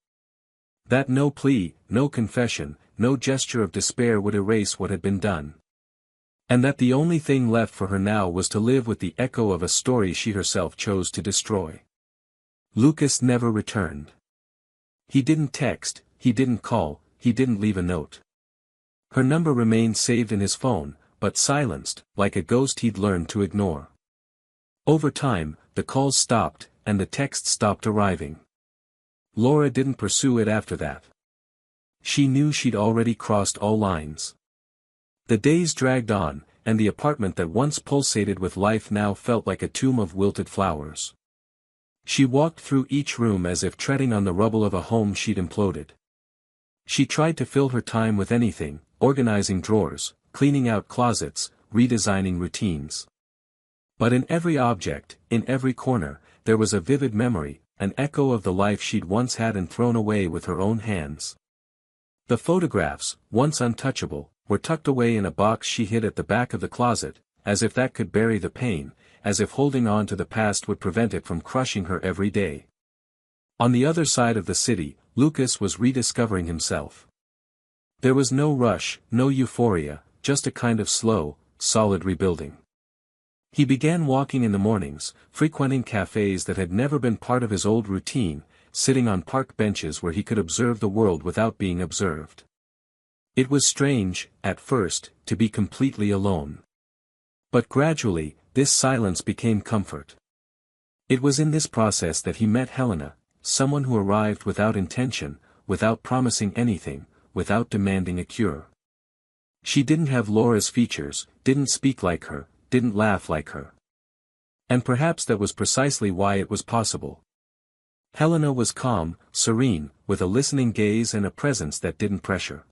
That no plea, no confession, no gesture of despair would erase what had been done. And that the only thing left for her now was to live with the echo of a story she herself chose to destroy. Lucas never returned. He didn't text, he didn't call, he didn't leave a note. Her number remained saved in his phone, but silenced, like a ghost he'd learned to ignore. Over time, the calls stopped, and the texts stopped arriving. Laura didn't pursue it after that. She knew she'd already crossed all lines. The days dragged on, and the apartment that once pulsated with life now felt like a tomb of wilted flowers. She walked through each room as if treading on the rubble of a home she'd imploded. She tried to fill her time with anything, organizing drawers, cleaning out closets, redesigning routines. But in every object, in every corner, there was a vivid memory, an echo of the life she'd once had and thrown away with her own hands. The photographs, once untouchable, were tucked away in a box she hid at the back of the closet, as if that could bury the pain, as if holding on to the past would prevent it from crushing her every day. On the other side of the city, Lucas was rediscovering himself. There was no rush, no euphoria, just a kind of slow, solid rebuilding. He began walking in the mornings, frequenting cafes that had never been part of his old routine, sitting on park benches where he could observe the world without being observed. It was strange, at first, to be completely alone. But gradually, this silence became comfort. It was in this process that he met Helena, someone who arrived without intention, without promising anything, without demanding a cure. She didn't have Laura's features, didn't speak like her, didn't laugh like her. And perhaps that was precisely why it was possible. Helena was calm, serene, with a listening gaze and a presence that didn't pressure.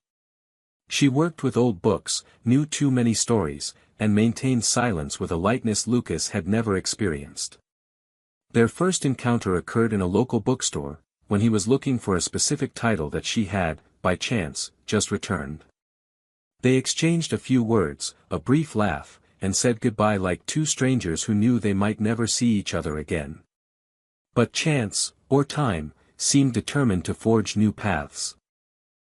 She worked with old books, knew too many stories, and maintained silence with a lightness Lucas had never experienced. Their first encounter occurred in a local bookstore, when he was looking for a specific title that she had, by chance, just returned. They exchanged a few words, a brief laugh, and said goodbye like two strangers who knew they might never see each other again. But chance, or time, seemed determined to forge new paths.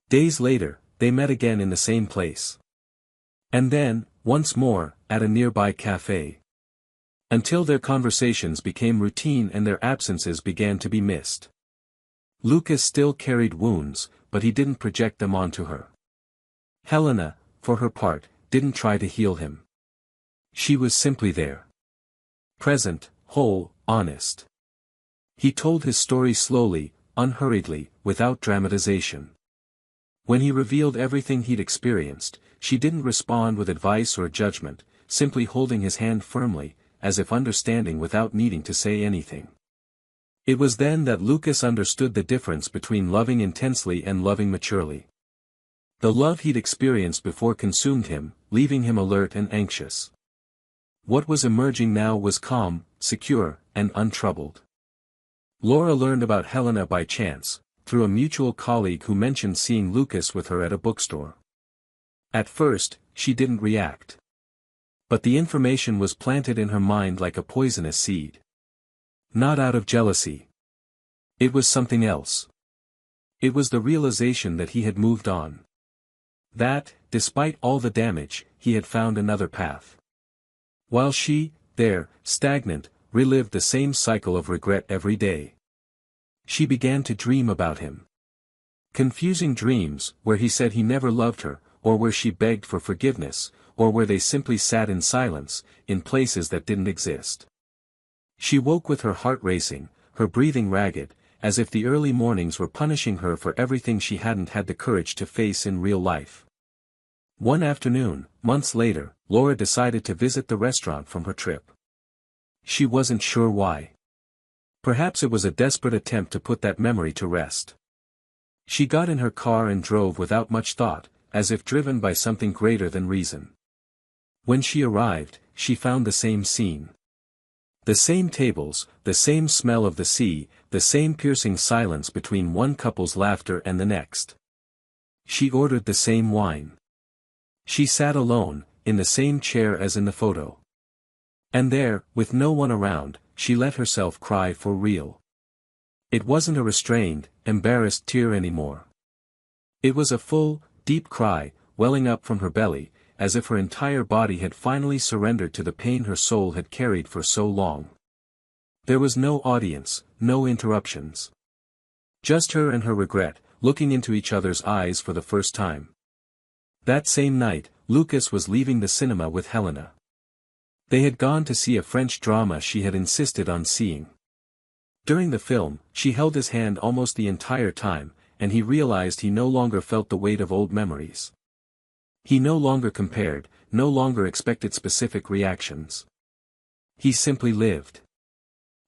Days later, they met again in the same place. And then, once more, at a nearby cafe. Until their conversations became routine and their absences began to be missed. Lucas still carried wounds, but he didn't project them onto her. Helena, for her part, didn't try to heal him. She was simply there. Present, whole, honest. He told his story slowly, unhurriedly, without dramatization. When he revealed everything he'd experienced, she didn't respond with advice or judgment, simply holding his hand firmly, as if understanding without needing to say anything. It was then that Lucas understood the difference between loving intensely and loving maturely. The love he'd experienced before consumed him, leaving him alert and anxious. What was emerging now was calm, secure, and untroubled. Laura learned about Helena by chance, through a mutual colleague who mentioned seeing Lucas with her at a bookstore. At first, she didn't react. But the information was planted in her mind like a poisonous seed. Not out of jealousy. It was something else. It was the realization that he had moved on. That, despite all the damage, he had found another path. While she, there, stagnant, relived the same cycle of regret every day. She began to dream about him. Confusing dreams, where he said he never loved her, or where she begged for forgiveness, or where they simply sat in silence, in places that didn't exist. She woke with her heart racing, her breathing ragged, as if the early mornings were punishing her for everything she hadn't had the courage to face in real life. One afternoon, months later, Laura decided to visit the restaurant from her trip. She wasn't sure why. Perhaps it was a desperate attempt to put that memory to rest. She got in her car and drove without much thought, as if driven by something greater than reason. When she arrived, she found the same scene. The same tables, the same smell of the sea, the same piercing silence between one couple's laughter and the next. She ordered the same wine. She sat alone, in the same chair as in the photo. And there, with no one around, she let herself cry for real. It wasn't a restrained, embarrassed tear anymore. It was a full, deep cry, welling up from her belly, as if her entire body had finally surrendered to the pain her soul had carried for so long. There was no audience, no interruptions. Just her and her regret, looking into each other's eyes for the first time. That same night, Lucas was leaving the cinema with Helena. They had gone to see a French drama she had insisted on seeing. During the film, she held his hand almost the entire time, and he realized he no longer felt the weight of old memories. He no longer compared, no longer expected specific reactions. He simply lived.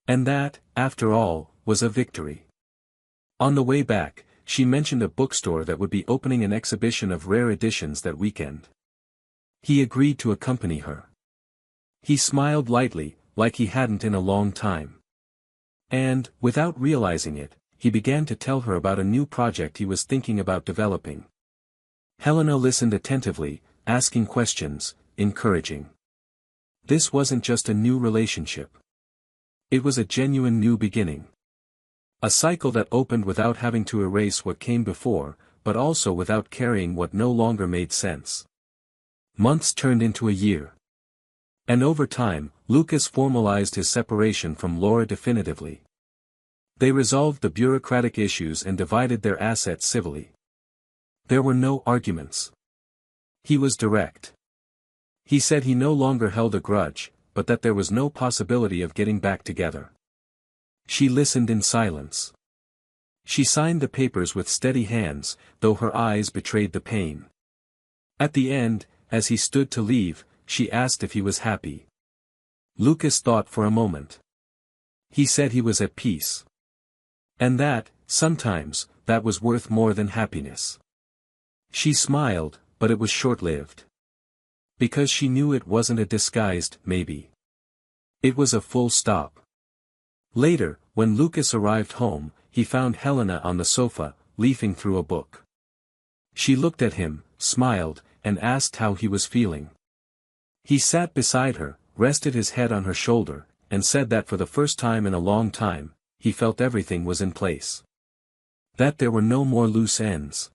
And that, after all, was a victory. On the way back, she mentioned a bookstore that would be opening an exhibition of rare editions that weekend. He agreed to accompany her. He smiled lightly, like he hadn't in a long time. And, without realizing it, he began to tell her about a new project he was thinking about developing. Helena listened attentively, asking questions, encouraging. This wasn't just a new relationship. It was a genuine new beginning. A cycle that opened without having to erase what came before, but also without carrying what no longer made sense. Months turned into a year. And over time, Lucas formalized his separation from Laura definitively. They resolved the bureaucratic issues and divided their assets civilly. There were no arguments. He was direct. He said he no longer held a grudge, but that there was no possibility of getting back together. She listened in silence. She signed the papers with steady hands, though her eyes betrayed the pain. At the end, as he stood to leave, she asked if he was happy. Lucas thought for a moment. He said he was at peace. And that, sometimes, that was worth more than happiness. She smiled, but it was short-lived. Because she knew it wasn't a disguised maybe. It was a full stop. Later, when Lucas arrived home, he found Helena on the sofa, leafing through a book. She looked at him, smiled, and asked how he was feeling. He sat beside her, rested his head on her shoulder, and said that for the first time in a long time, he felt everything was in place. That there were no more loose ends.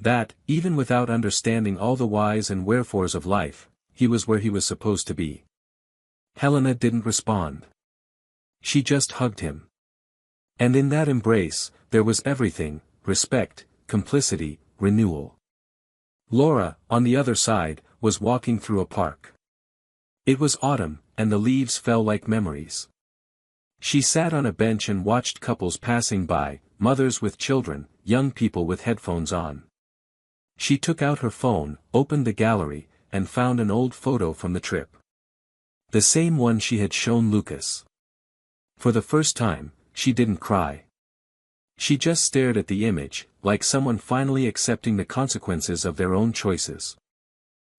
That, even without understanding all the whys and wherefores of life, he was where he was supposed to be. Helena didn't respond. She just hugged him. And in that embrace, there was everything: respect, complicity, renewal. Laura, on the other side, was walking through a park. It was autumn, and the leaves fell like memories. She sat on a bench and watched couples passing by, mothers with children, young people with headphones on. She took out her phone, opened the gallery, and found an old photo from the trip. The same one she had shown Lucas. For the first time, she didn't cry. She just stared at the image, like someone finally accepting the consequences of their own choices.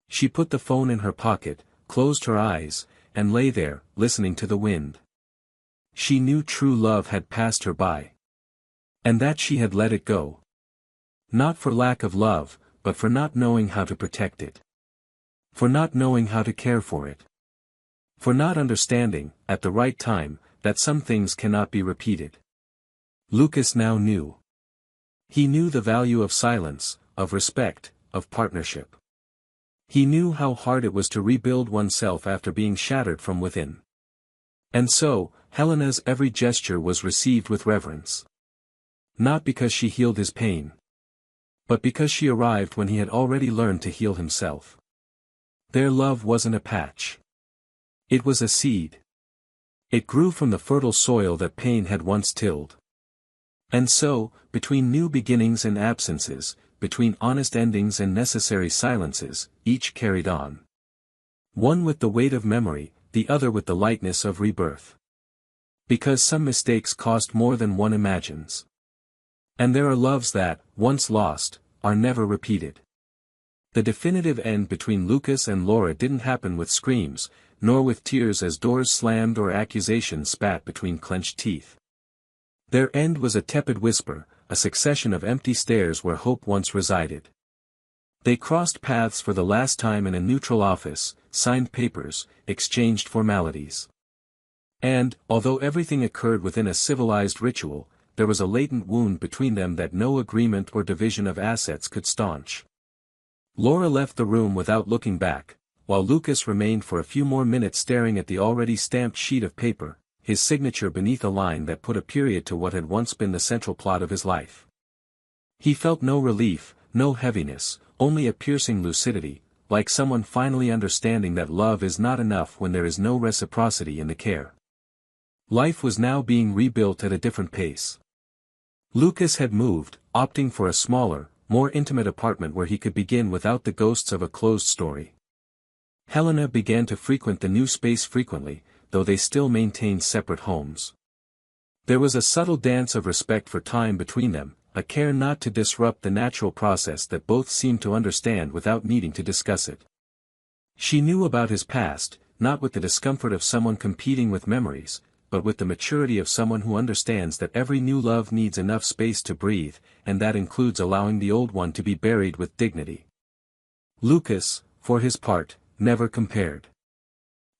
She put the phone in her pocket, closed her eyes, and lay there, listening to the wind. She knew true love had passed her by. And that she had let it go. Not for lack of love, but for not knowing how to protect it. For not knowing how to care for it. For not understanding, at the right time, that some things cannot be repeated. Lucas now knew. He knew the value of silence, of respect, of partnership. He knew how hard it was to rebuild oneself after being shattered from within. And so, Helena's every gesture was received with reverence. Not because she healed his pain. But because she arrived when he had already learned to heal himself. Their love wasn't a patch. It was a seed. It grew from the fertile soil that pain had once tilled. And so, between new beginnings and absences, between honest endings and necessary silences, each carried on. One with the weight of memory, the other with the lightness of rebirth. Because some mistakes cost more than one imagines. And there are loves that, once lost, are never repeated. The definitive end between Lucas and Laura didn't happen with screams, nor with tears as doors slammed or accusations spat between clenched teeth. Their end was a tepid whisper, a succession of empty stares where hope once resided. They crossed paths for the last time in a neutral office, signed papers, exchanged formalities. And, although everything occurred within a civilized ritual, there was a latent wound between them that no agreement or division of assets could staunch. Laura left the room without looking back, while Lucas remained for a few more minutes staring at the already stamped sheet of paper, his signature beneath a line that put a period to what had once been the central plot of his life. He felt no relief, no heaviness, only a piercing lucidity, like someone finally understanding that love is not enough when there is no reciprocity in the care. Life was now being rebuilt at a different pace. Lucas had moved, opting for a smaller, more intimate apartment where he could begin without the ghosts of a closed story. Helena began to frequent the new space frequently, though they still maintained separate homes. There was a subtle dance of respect for time between them, a care not to disrupt the natural process that both seemed to understand without needing to discuss it. She knew about his past, not with the discomfort of someone competing with memories, but with the maturity of someone who understands that every new love needs enough space to breathe, and that includes allowing the old one to be buried with dignity. Lucas, for his part, never compared.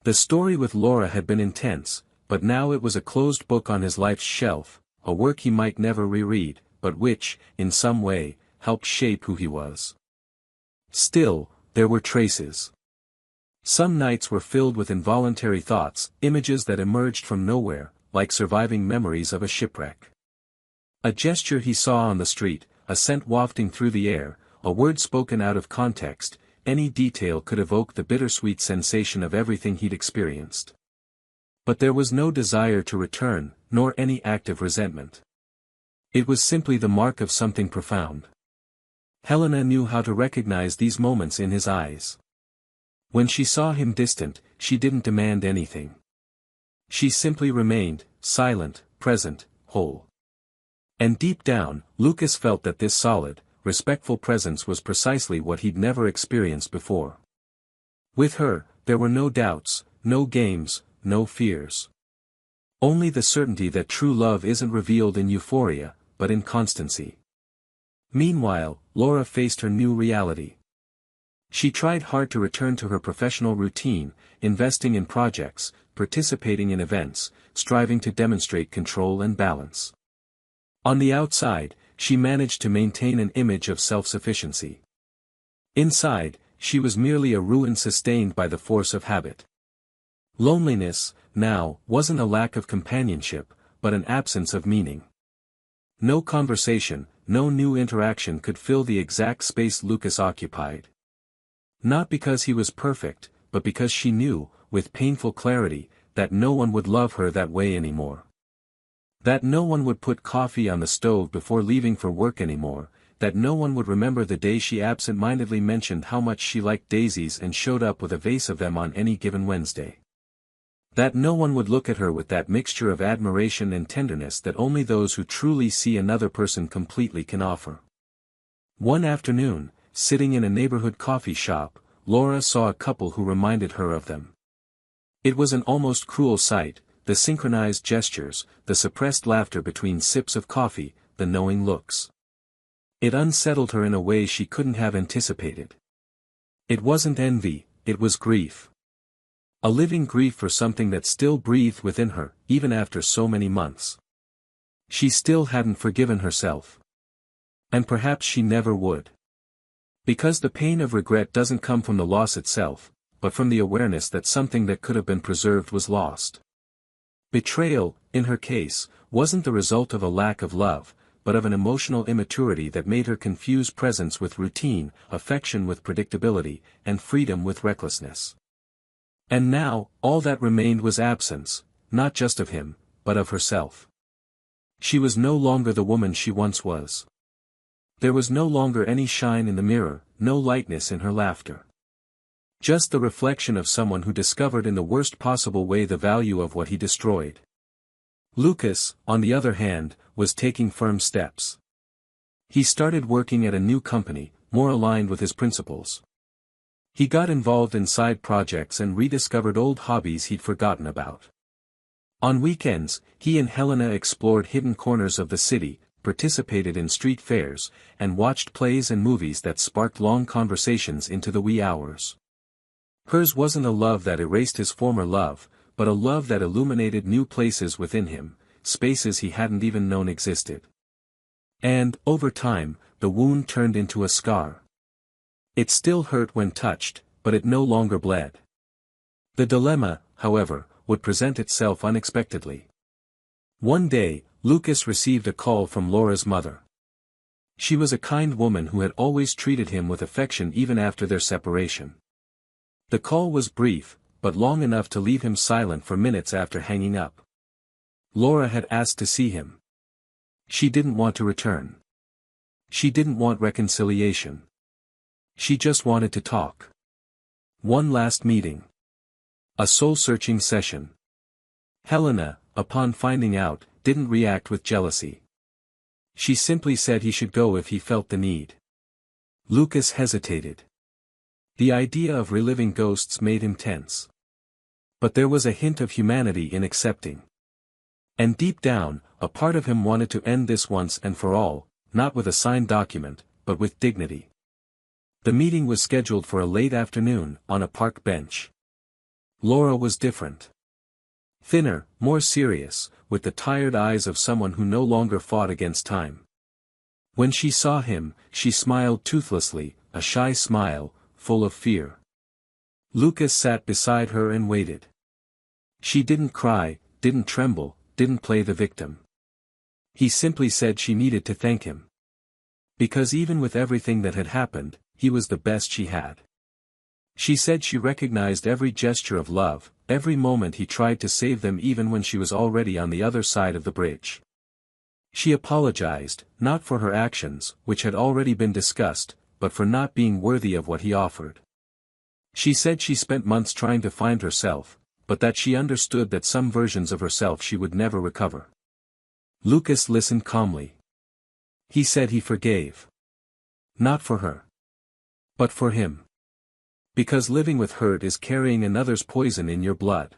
The story with Laura had been intense, but now it was a closed book on his life's shelf, a work he might never reread, but which, in some way, helped shape who he was. Still, there were traces. Some nights were filled with involuntary thoughts, images that emerged from nowhere, like surviving memories of a shipwreck. A gesture he saw on the street, a scent wafting through the air, a word spoken out of context, any detail could evoke the bittersweet sensation of everything he'd experienced. But there was no desire to return, nor any active resentment. It was simply the mark of something profound. Helena knew how to recognize these moments in his eyes. When she saw him distant, she didn't demand anything. She simply remained, silent, present, whole. And deep down, Lucas felt that this solid, respectful presence was precisely what he'd never experienced before. With her, there were no doubts, no games, no fears. Only the certainty that true love isn't revealed in euphoria, but in constancy. Meanwhile, Laura faced her new reality. She tried hard to return to her professional routine, investing in projects, participating in events, striving to demonstrate control and balance. On the outside, she managed to maintain an image of self-sufficiency. Inside, she was merely a ruin sustained by the force of habit. Loneliness, now, wasn't a lack of companionship, but an absence of meaning. No conversation, no new interaction could fill the exact space Lucas occupied. Not because he was perfect, but because she knew, with painful clarity, that no one would love her that way anymore. That no one would put coffee on the stove before leaving for work anymore, that no one would remember the day she absent-mindedly mentioned how much she liked daisies and showed up with a vase of them on any given Wednesday. That no one would look at her with that mixture of admiration and tenderness that only those who truly see another person completely can offer. One afternoon, sitting in a neighborhood coffee shop, Laura saw a couple who reminded her of them. It was an almost cruel sight, the synchronized gestures, the suppressed laughter between sips of coffee, the knowing looks. It unsettled her in a way she couldn't have anticipated. It wasn't envy, it was grief. A living grief for something that still breathed within her, even after so many months. She still hadn't forgiven herself. And perhaps she never would. Because the pain of regret doesn't come from the loss itself, but from the awareness that something that could have been preserved was lost. Betrayal, in her case, wasn't the result of a lack of love, but of an emotional immaturity that made her confuse presence with routine, affection with predictability, and freedom with recklessness. And now, all that remained was absence, not just of him, but of herself. She was no longer the woman she once was. There was no longer any shine in the mirror, no lightness in her laughter. Just the reflection of someone who discovered in the worst possible way the value of what he destroyed. Lucas, on the other hand, was taking firm steps. He started working at a new company, more aligned with his principles. He got involved in side projects and rediscovered old hobbies he'd forgotten about. On weekends, he and Helena explored hidden corners of the city, participated in street fairs, and watched plays and movies that sparked long conversations into the wee hours. Hers wasn't a love that erased his former love, but a love that illuminated new places within him, spaces he hadn't even known existed. And, over time, the wound turned into a scar. It still hurt when touched, but it no longer bled. The dilemma, however, would present itself unexpectedly. One day, Lucas received a call from Laura's mother. She was a kind woman who had always treated him with affection even after their separation. The call was brief, but long enough to leave him silent for minutes after hanging up. Laura had asked to see him. She didn't want to return. She didn't want reconciliation. She just wanted to talk. One last meeting. A soul-searching session. Helena, upon finding out, didn't react with jealousy. She simply said he should go if he felt the need. Lucas hesitated. The idea of reliving ghosts made him tense. But there was a hint of humanity in accepting. And deep down, a part of him wanted to end this once and for all, not with a signed document, but with dignity. The meeting was scheduled for a late afternoon, on a park bench. Laura was different. Thinner, more serious, with the tired eyes of someone who no longer fought against time. When she saw him, she smiled toothlessly, a shy smile, full of fear. Lucas sat beside her and waited. She didn't cry, didn't tremble, didn't play the victim. He simply said she needed to thank him. Because even with everything that had happened, he was the best she had. She said she recognized every gesture of love, every moment he tried to save them even when she was already on the other side of the bridge. She apologized, not for her actions, which had already been discussed, but for not being worthy of what he offered. She said she spent months trying to find herself, but that she understood that some versions of herself she would never recover. Lucas listened calmly. He said he forgave. Not for her. But for him. Because living with hurt is carrying another's poison in your blood.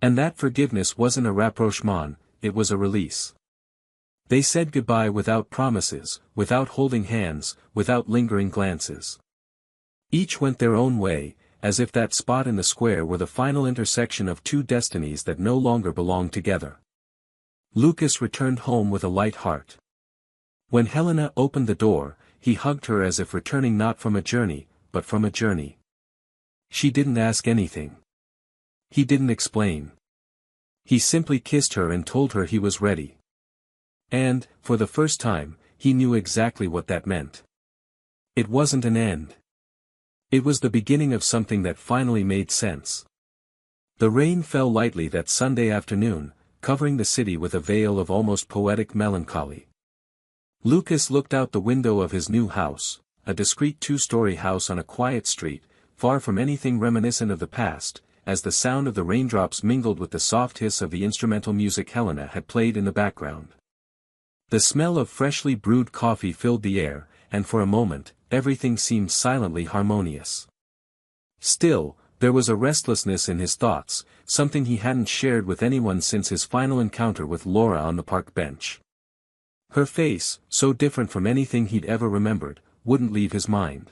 And that forgiveness wasn't a rapprochement, it was a release. They said goodbye without promises, without holding hands, without lingering glances. Each went their own way, as if that spot in the square were the final intersection of two destinies that no longer belonged together. Lucas returned home with a light heart. When Helena opened the door, he hugged her as if returning not from a journey, but from a journey. She didn't ask anything. He didn't explain. He simply kissed her and told her he was ready. And, for the first time, he knew exactly what that meant. It wasn't an end. It was the beginning of something that finally made sense. The rain fell lightly that Sunday afternoon, covering the city with a veil of almost poetic melancholy. Lucas looked out the window of his new house, a discreet two-story house on a quiet street, far from anything reminiscent of the past, as the sound of the raindrops mingled with the soft hiss of the instrumental music Helena had played in the background. The smell of freshly brewed coffee filled the air, and for a moment, everything seemed silently harmonious. Still, there was a restlessness in his thoughts, something he hadn't shared with anyone since his final encounter with Laura on the park bench. Her face, so different from anything he'd ever remembered, wouldn't leave his mind.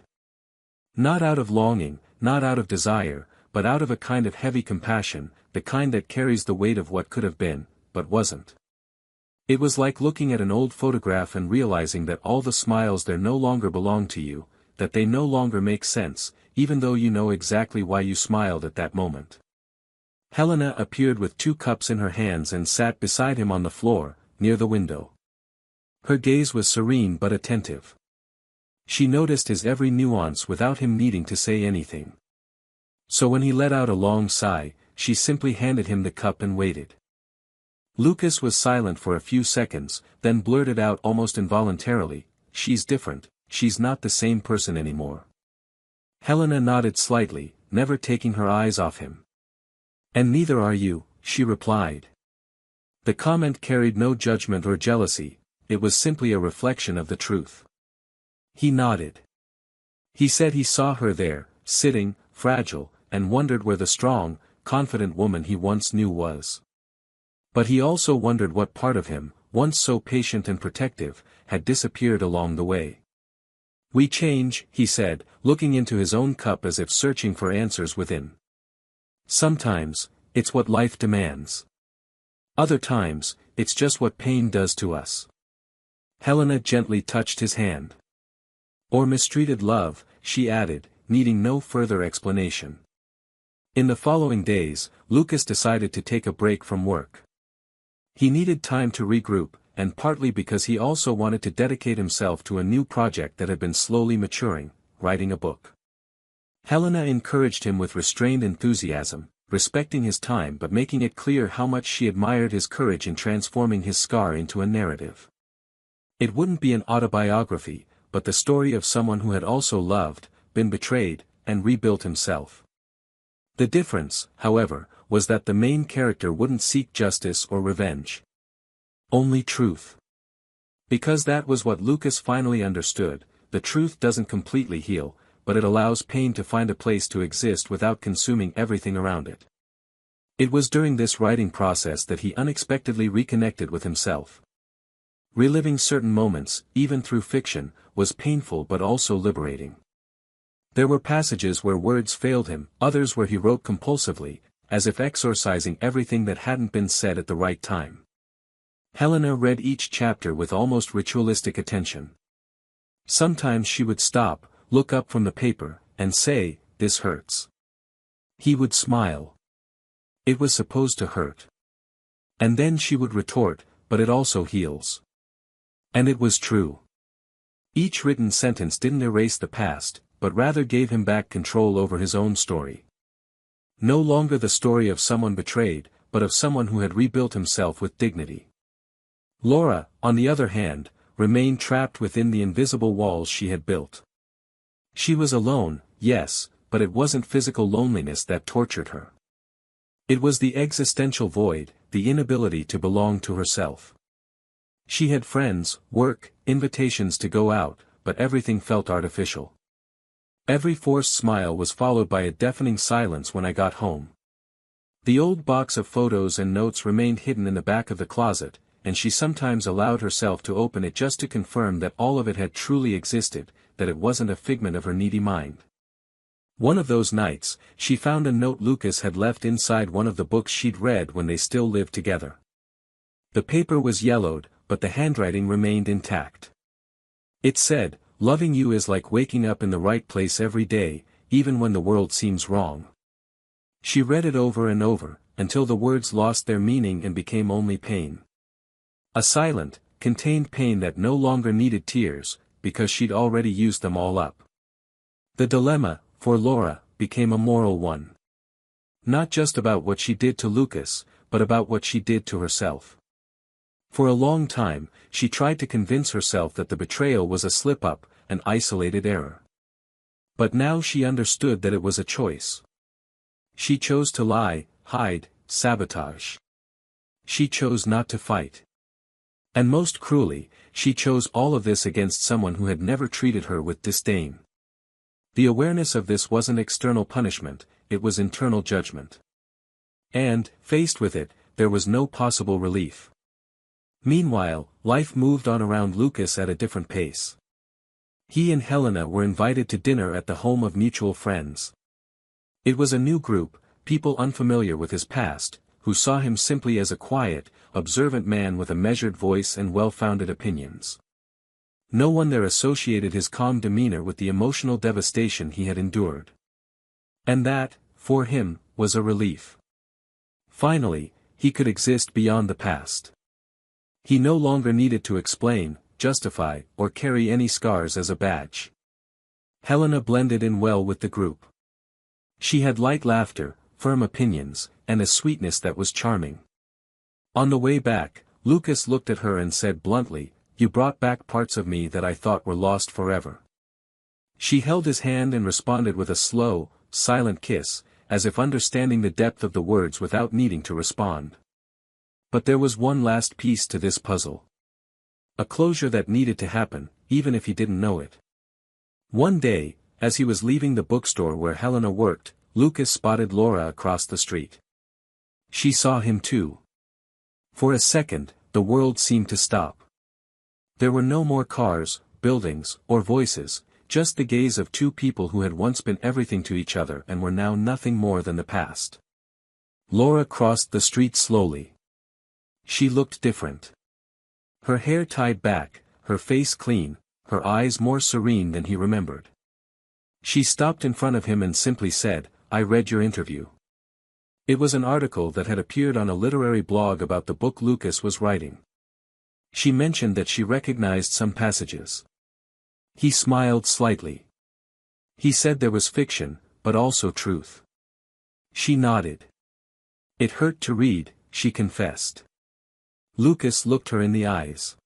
Not out of longing, not out of desire, but out of a kind of heavy compassion, the kind that carries the weight of what could have been, but wasn't. It was like looking at an old photograph and realizing that all the smiles there no longer belong to you, that they no longer make sense, even though you know exactly why you smiled at that moment. Helena appeared with 2 cups in her hands and sat beside him on the floor, near the window. Her gaze was serene but attentive. She noticed his every nuance without him needing to say anything. So when he let out a long sigh, she simply handed him the cup and waited. Lucas was silent for a few seconds, then blurted out almost involuntarily, "She's different, she's not the same person anymore." Helena nodded slightly, never taking her eyes off him. "And neither are you," she replied. The comment carried no judgment or jealousy, it was simply a reflection of the truth. He nodded. He said he saw her there, sitting, fragile, and wondered where the strong, confident woman he once knew was. But he also wondered what part of him, once so patient and protective, had disappeared along the way. "We change," he said, looking into his own cup as if searching for answers within. "Sometimes, it's what life demands. Other times, it's just what pain does to us." Helena gently touched his hand. "Or mistreated love," she added, needing no further explanation. In the following days, Lucas decided to take a break from work. He needed time to regroup, and partly because he also wanted to dedicate himself to a new project that had been slowly maturing, writing a book. Helena encouraged him with restrained enthusiasm, respecting his time but making it clear how much she admired his courage in transforming his scar into a narrative. It wouldn't be an autobiography, but the story of someone who had also loved, been betrayed, and rebuilt himself. The difference, however, was that the main character wouldn't seek justice or revenge. Only truth. Because that was what Lucas finally understood, the truth doesn't completely heal, but it allows pain to find a place to exist without consuming everything around it. It was during this writing process that he unexpectedly reconnected with himself. Reliving certain moments, even through fiction, was painful but also liberating. There were passages where words failed him, others where he wrote compulsively, as if exorcising everything that hadn't been said at the right time. Helena read each chapter with almost ritualistic attention. Sometimes she would stop, look up from the paper, and say, "This hurts." He would smile. It was supposed to hurt. And then she would retort, "But it also heals." And it was true. Each written sentence didn't erase the past, but rather gave him back control over his own story. No longer the story of someone betrayed, but of someone who had rebuilt himself with dignity. Laura, on the other hand, remained trapped within the invisible walls she had built. She was alone, yes, but it wasn't physical loneliness that tortured her. It was the existential void, the inability to belong to herself. She had friends, work, invitations to go out, but everything felt artificial. Every forced smile was followed by a deafening silence when I got home. The old box of photos and notes remained hidden in the back of the closet, and she sometimes allowed herself to open it just to confirm that all of it had truly existed, that it wasn't a figment of her needy mind. One of those nights, she found a note Lucas had left inside one of the books she'd read when they still lived together. The paper was yellowed, but the handwriting remained intact. It said, "Loving you is like waking up in the right place every day, even when the world seems wrong." She read it over and over, until the words lost their meaning and became only pain. A silent, contained pain that no longer needed tears, because she'd already used them all up. The dilemma, for Laura, became a moral one. Not just about what she did to Lucas, but about what she did to herself. For a long time, she tried to convince herself that the betrayal was a slip-up, an isolated error. But now she understood that it was a choice. She chose to lie, hide, sabotage. She chose not to fight. And most cruelly, she chose all of this against someone who had never treated her with disdain. The awareness of this wasn't external punishment, it was internal judgment. And, faced with it, there was no possible relief. Meanwhile, life moved on around Lucas at a different pace. He and Helena were invited to dinner at the home of mutual friends. It was a new group, people unfamiliar with his past, who saw him simply as a quiet, observant man with a measured voice and well-founded opinions. No one there associated his calm demeanor with the emotional devastation he had endured. And that, for him, was a relief. Finally, he could exist beyond the past. He no longer needed to explain, justify, or carry any scars as a badge. Helena blended in well with the group. She had light laughter, firm opinions, and a sweetness that was charming. On the way back, Lucas looked at her and said bluntly, "You brought back parts of me that I thought were lost forever." She held his hand and responded with a slow, silent kiss, as if understanding the depth of the words without needing to respond. But there was one last piece to this puzzle. A closure that needed to happen, even if he didn't know it. One day, as he was leaving the bookstore where Helena worked, Lucas spotted Laura across the street. She saw him too. For a second, the world seemed to stop. There were no more cars, buildings, or voices, just the gaze of two people who had once been everything to each other and were now nothing more than the past. Laura crossed the street slowly. She looked different. Her hair tied back, her face clean, her eyes more serene than he remembered. She stopped in front of him and simply said, "I read your interview." It was an article that had appeared on a literary blog about the book Lucas was writing. She mentioned that she recognized some passages. He smiled slightly. He said there was fiction, but also truth. She nodded. "It hurt to read," she confessed. Lucas looked her in the eyes.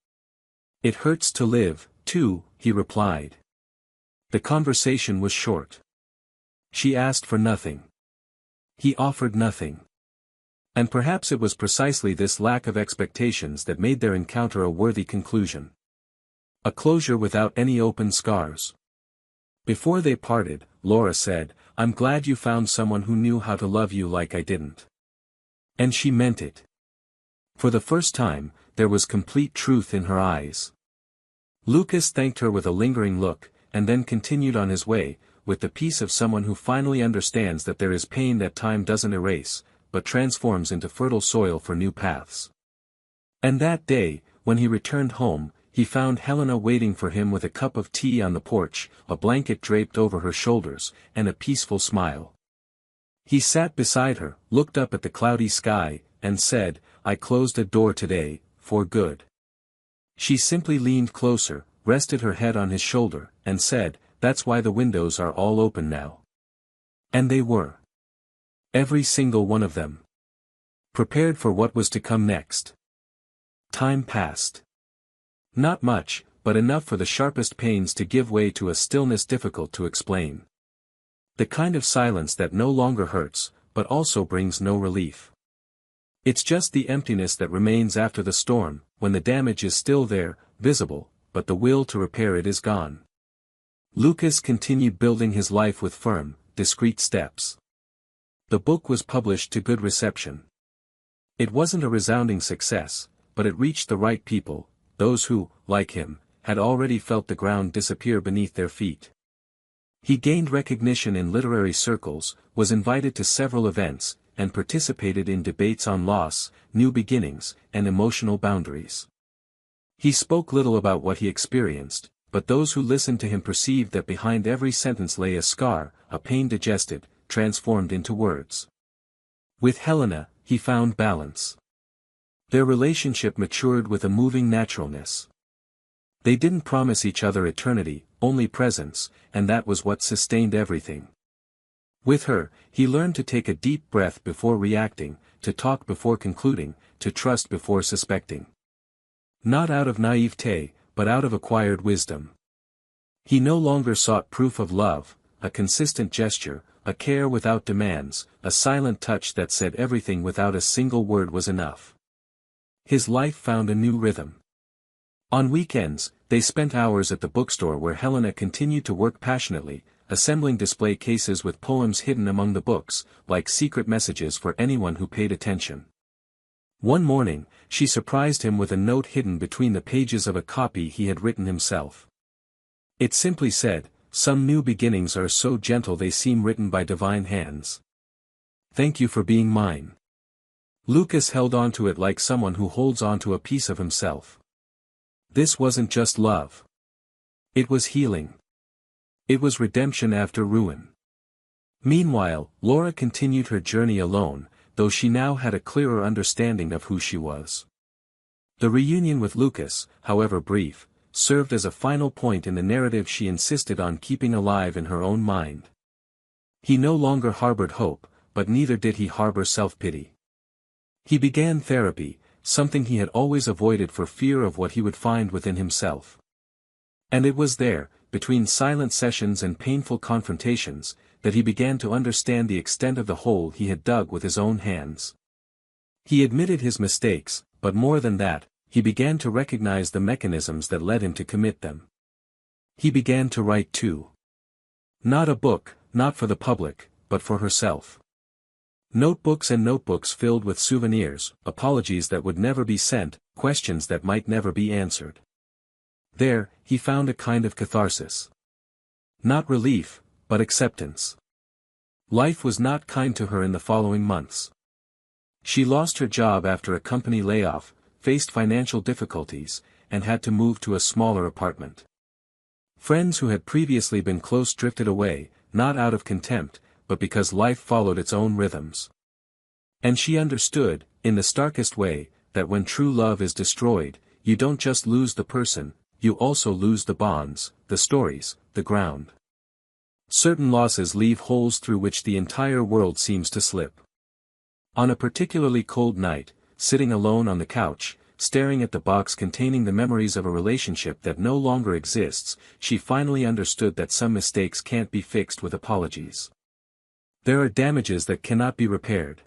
"It hurts to live, too," he replied. The conversation was short. She asked for nothing. He offered nothing. And perhaps it was precisely this lack of expectations that made their encounter a worthy conclusion. A closure without any open scars. Before they parted, Laura said, "I'm glad you found someone who knew how to love you like I didn't." And she meant it. For the first time, there was complete truth in her eyes. Lucas thanked her with a lingering look, and then continued on his way, with the peace of someone who finally understands that there is pain that time doesn't erase, but transforms into fertile soil for new paths. And that day, when he returned home, he found Helena waiting for him with a cup of tea on the porch, a blanket draped over her shoulders, and a peaceful smile. He sat beside her, looked up at the cloudy sky, and said, "I closed a door today, for good." She simply leaned closer, rested her head on his shoulder, and said, "That's why the windows are all open now." And they were. Every single one of them. Prepared for what was to come next. Time passed. Not much, but enough for the sharpest pains to give way to a stillness difficult to explain. The kind of silence that no longer hurts, but also brings no relief. It's just the emptiness that remains after the storm, when the damage is still there, visible, but the will to repair it is gone. Lucas continued building his life with firm, discreet steps. The book was published to good reception. It wasn't a resounding success, but it reached the right people, those who, like him, had already felt the ground disappear beneath their feet. He gained recognition in literary circles, was invited to several events, and participated in debates on loss, new beginnings, and emotional boundaries. He spoke little about what he experienced, but those who listened to him perceived that behind every sentence lay a scar, a pain digested, transformed into words. With Helena, he found balance. Their relationship matured with a moving naturalness. They didn't promise each other eternity, only presence, and that was what sustained everything. With her, he learned to take a deep breath before reacting, to talk before concluding, to trust before suspecting. Not out of naivete, but out of acquired wisdom. He no longer sought proof of love, a consistent gesture, a care without demands, a silent touch that said everything without a single word was enough. His life found a new rhythm. On weekends, they spent hours at the bookstore where Helena continued to work passionately, assembling display cases with poems hidden among the books, like secret messages for anyone who paid attention. One morning, she surprised him with a note hidden between the pages of a copy he had written himself. It simply said, "Some new beginnings are so gentle they seem written by divine hands. Thank you for being mine." Lucas held on to it like someone who holds on to a piece of himself. This wasn't just love. It was healing. It was redemption after ruin. Meanwhile, Laura continued her journey alone, though she now had a clearer understanding of who she was. The reunion with Lucas, however brief, served as a final point in the narrative she insisted on keeping alive in her own mind. He no longer harbored hope, but neither did he harbor self-pity. He began therapy, something he had always avoided for fear of what he would find within himself. And it was there, between silent sessions and painful confrontations, that he began to understand the extent of the hole he had dug with his own hands. He admitted his mistakes, but more than that, he began to recognize the mechanisms that led him to commit them. He began to write too. Not a book, not for the public, but for herself. Notebooks and notebooks filled with souvenirs, apologies that would never be sent, questions that might never be answered. There, he found a kind of catharsis. Not relief, but acceptance. Life was not kind to her in the following months. She lost her job after a company layoff, faced financial difficulties, and had to move to a smaller apartment. Friends who had previously been close drifted away, not out of contempt, but because life followed its own rhythms. And she understood, in the starkest way, that when true love is destroyed, you don't just lose the person, you also lose the bonds, the stories, the ground. Certain losses leave holes through which the entire world seems to slip. On a particularly cold night, sitting alone on the couch, staring at the box containing the memories of a relationship that no longer exists, she finally understood that some mistakes can't be fixed with apologies. There are damages that cannot be repaired.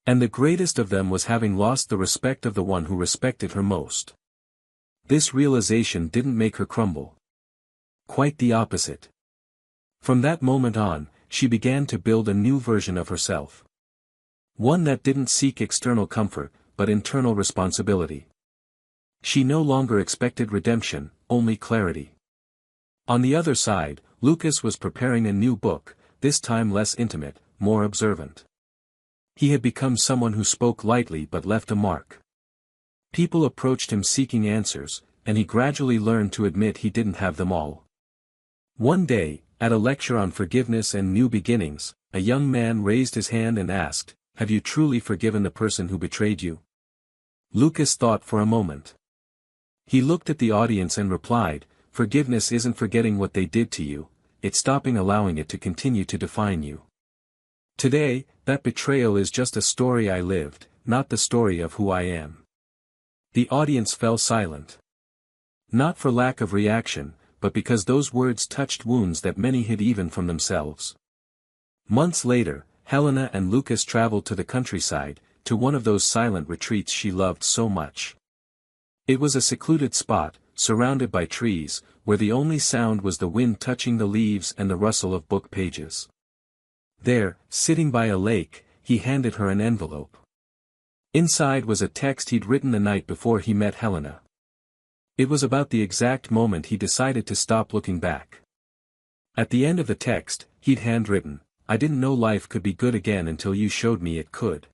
And the greatest of them was having lost the respect of the one who respected her most. This realization didn't make her crumble. Quite the opposite. From that moment on, she began to build a new version of herself. One that didn't seek external comfort, but internal responsibility. She no longer expected redemption, only clarity. On the other side, Lucas was preparing a new book, this time less intimate, more observant. He had become someone who spoke lightly but left a mark. People approached him seeking answers, and he gradually learned to admit he didn't have them all. One day, at a lecture on forgiveness and new beginnings, a young man raised his hand and asked, "Have you truly forgiven the person who betrayed you?" Lucas thought for a moment. He looked at the audience and replied, "Forgiveness isn't forgetting what they did to you, it's stopping allowing it to continue to define you. Today, that betrayal is just a story I lived, not the story of who I am." The audience fell silent. Not for lack of reaction, but because those words touched wounds that many hid even from themselves. Months later, Helena and Lucas traveled to the countryside, to one of those silent retreats she loved so much. It was a secluded spot, surrounded by trees, where the only sound was the wind touching the leaves and the rustle of book pages. There, sitting by a lake, he handed her an envelope. Inside was a text he'd written the night before he met Helena. It was about the exact moment he decided to stop looking back. At the end of the text, he'd handwritten, "I didn't know life could be good again until you showed me it could."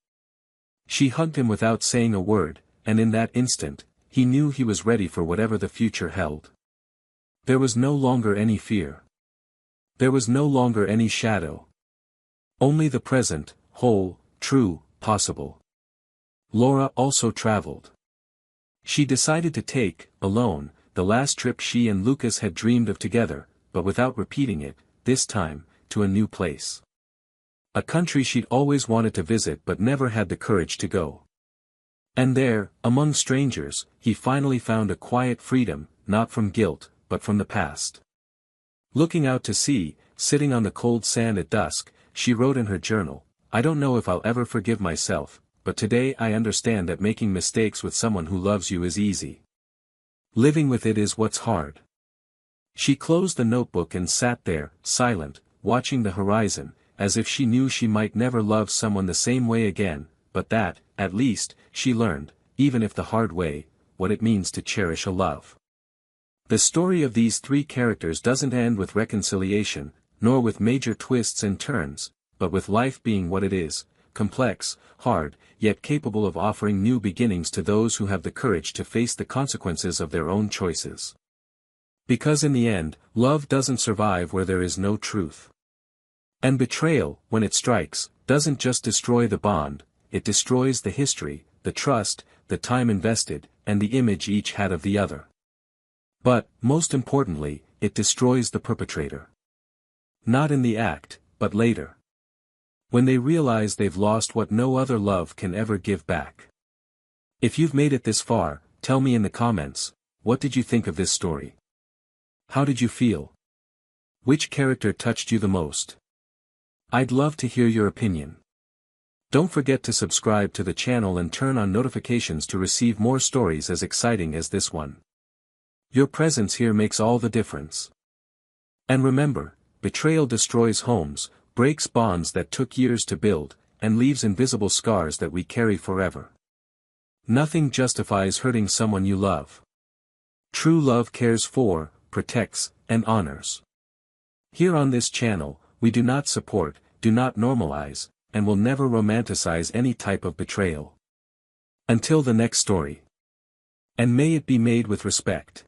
She hugged him without saying a word, and in that instant, he knew he was ready for whatever the future held. There was no longer any fear. There was no longer any shadow. Only the present, whole, true, possible. Laura also traveled. She decided to take, alone, the last trip she and Lucas had dreamed of together, but without repeating it, this time, to a new place. A country she'd always wanted to visit but never had the courage to go. And there, among strangers, he finally found a quiet freedom, not from guilt, but from the past. Looking out to sea, sitting on the cold sand at dusk, she wrote in her journal, "I don't know if I'll ever forgive myself, but today I understand that making mistakes with someone who loves you is easy. Living with it is what's hard." She closed the notebook and sat there, silent, watching the horizon, as if she knew she might never love someone the same way again, but that, at least, she learned, even if the hard way, what it means to cherish a love. The story of these three characters doesn't end with reconciliation, nor with major twists and turns, but with life being what it is, complex, hard, yet capable of offering new beginnings to those who have the courage to face the consequences of their own choices. Because in the end, love doesn't survive where there is no truth. And betrayal, when it strikes, doesn't just destroy the bond, it destroys the history, the trust, the time invested, and the image each had of the other. But, most importantly, it destroys the perpetrator. Not in the act, but later. When they realize they've lost what no other love can ever give back. If you've made it this far, tell me in the comments, what did you think of this story? How did you feel? Which character touched you the most? I'd love to hear your opinion. Don't forget to subscribe to the channel and turn on notifications to receive more stories as exciting as this one. Your presence here makes all the difference. And remember, betrayal destroys homes, breaks bonds that took years to build, and leaves invisible scars that we carry forever. Nothing justifies hurting someone you love. True love cares for, protects, and honors. Here on this channel, we do not support, do not normalize, and will never romanticize any type of betrayal. Until the next story. And may it be made with respect.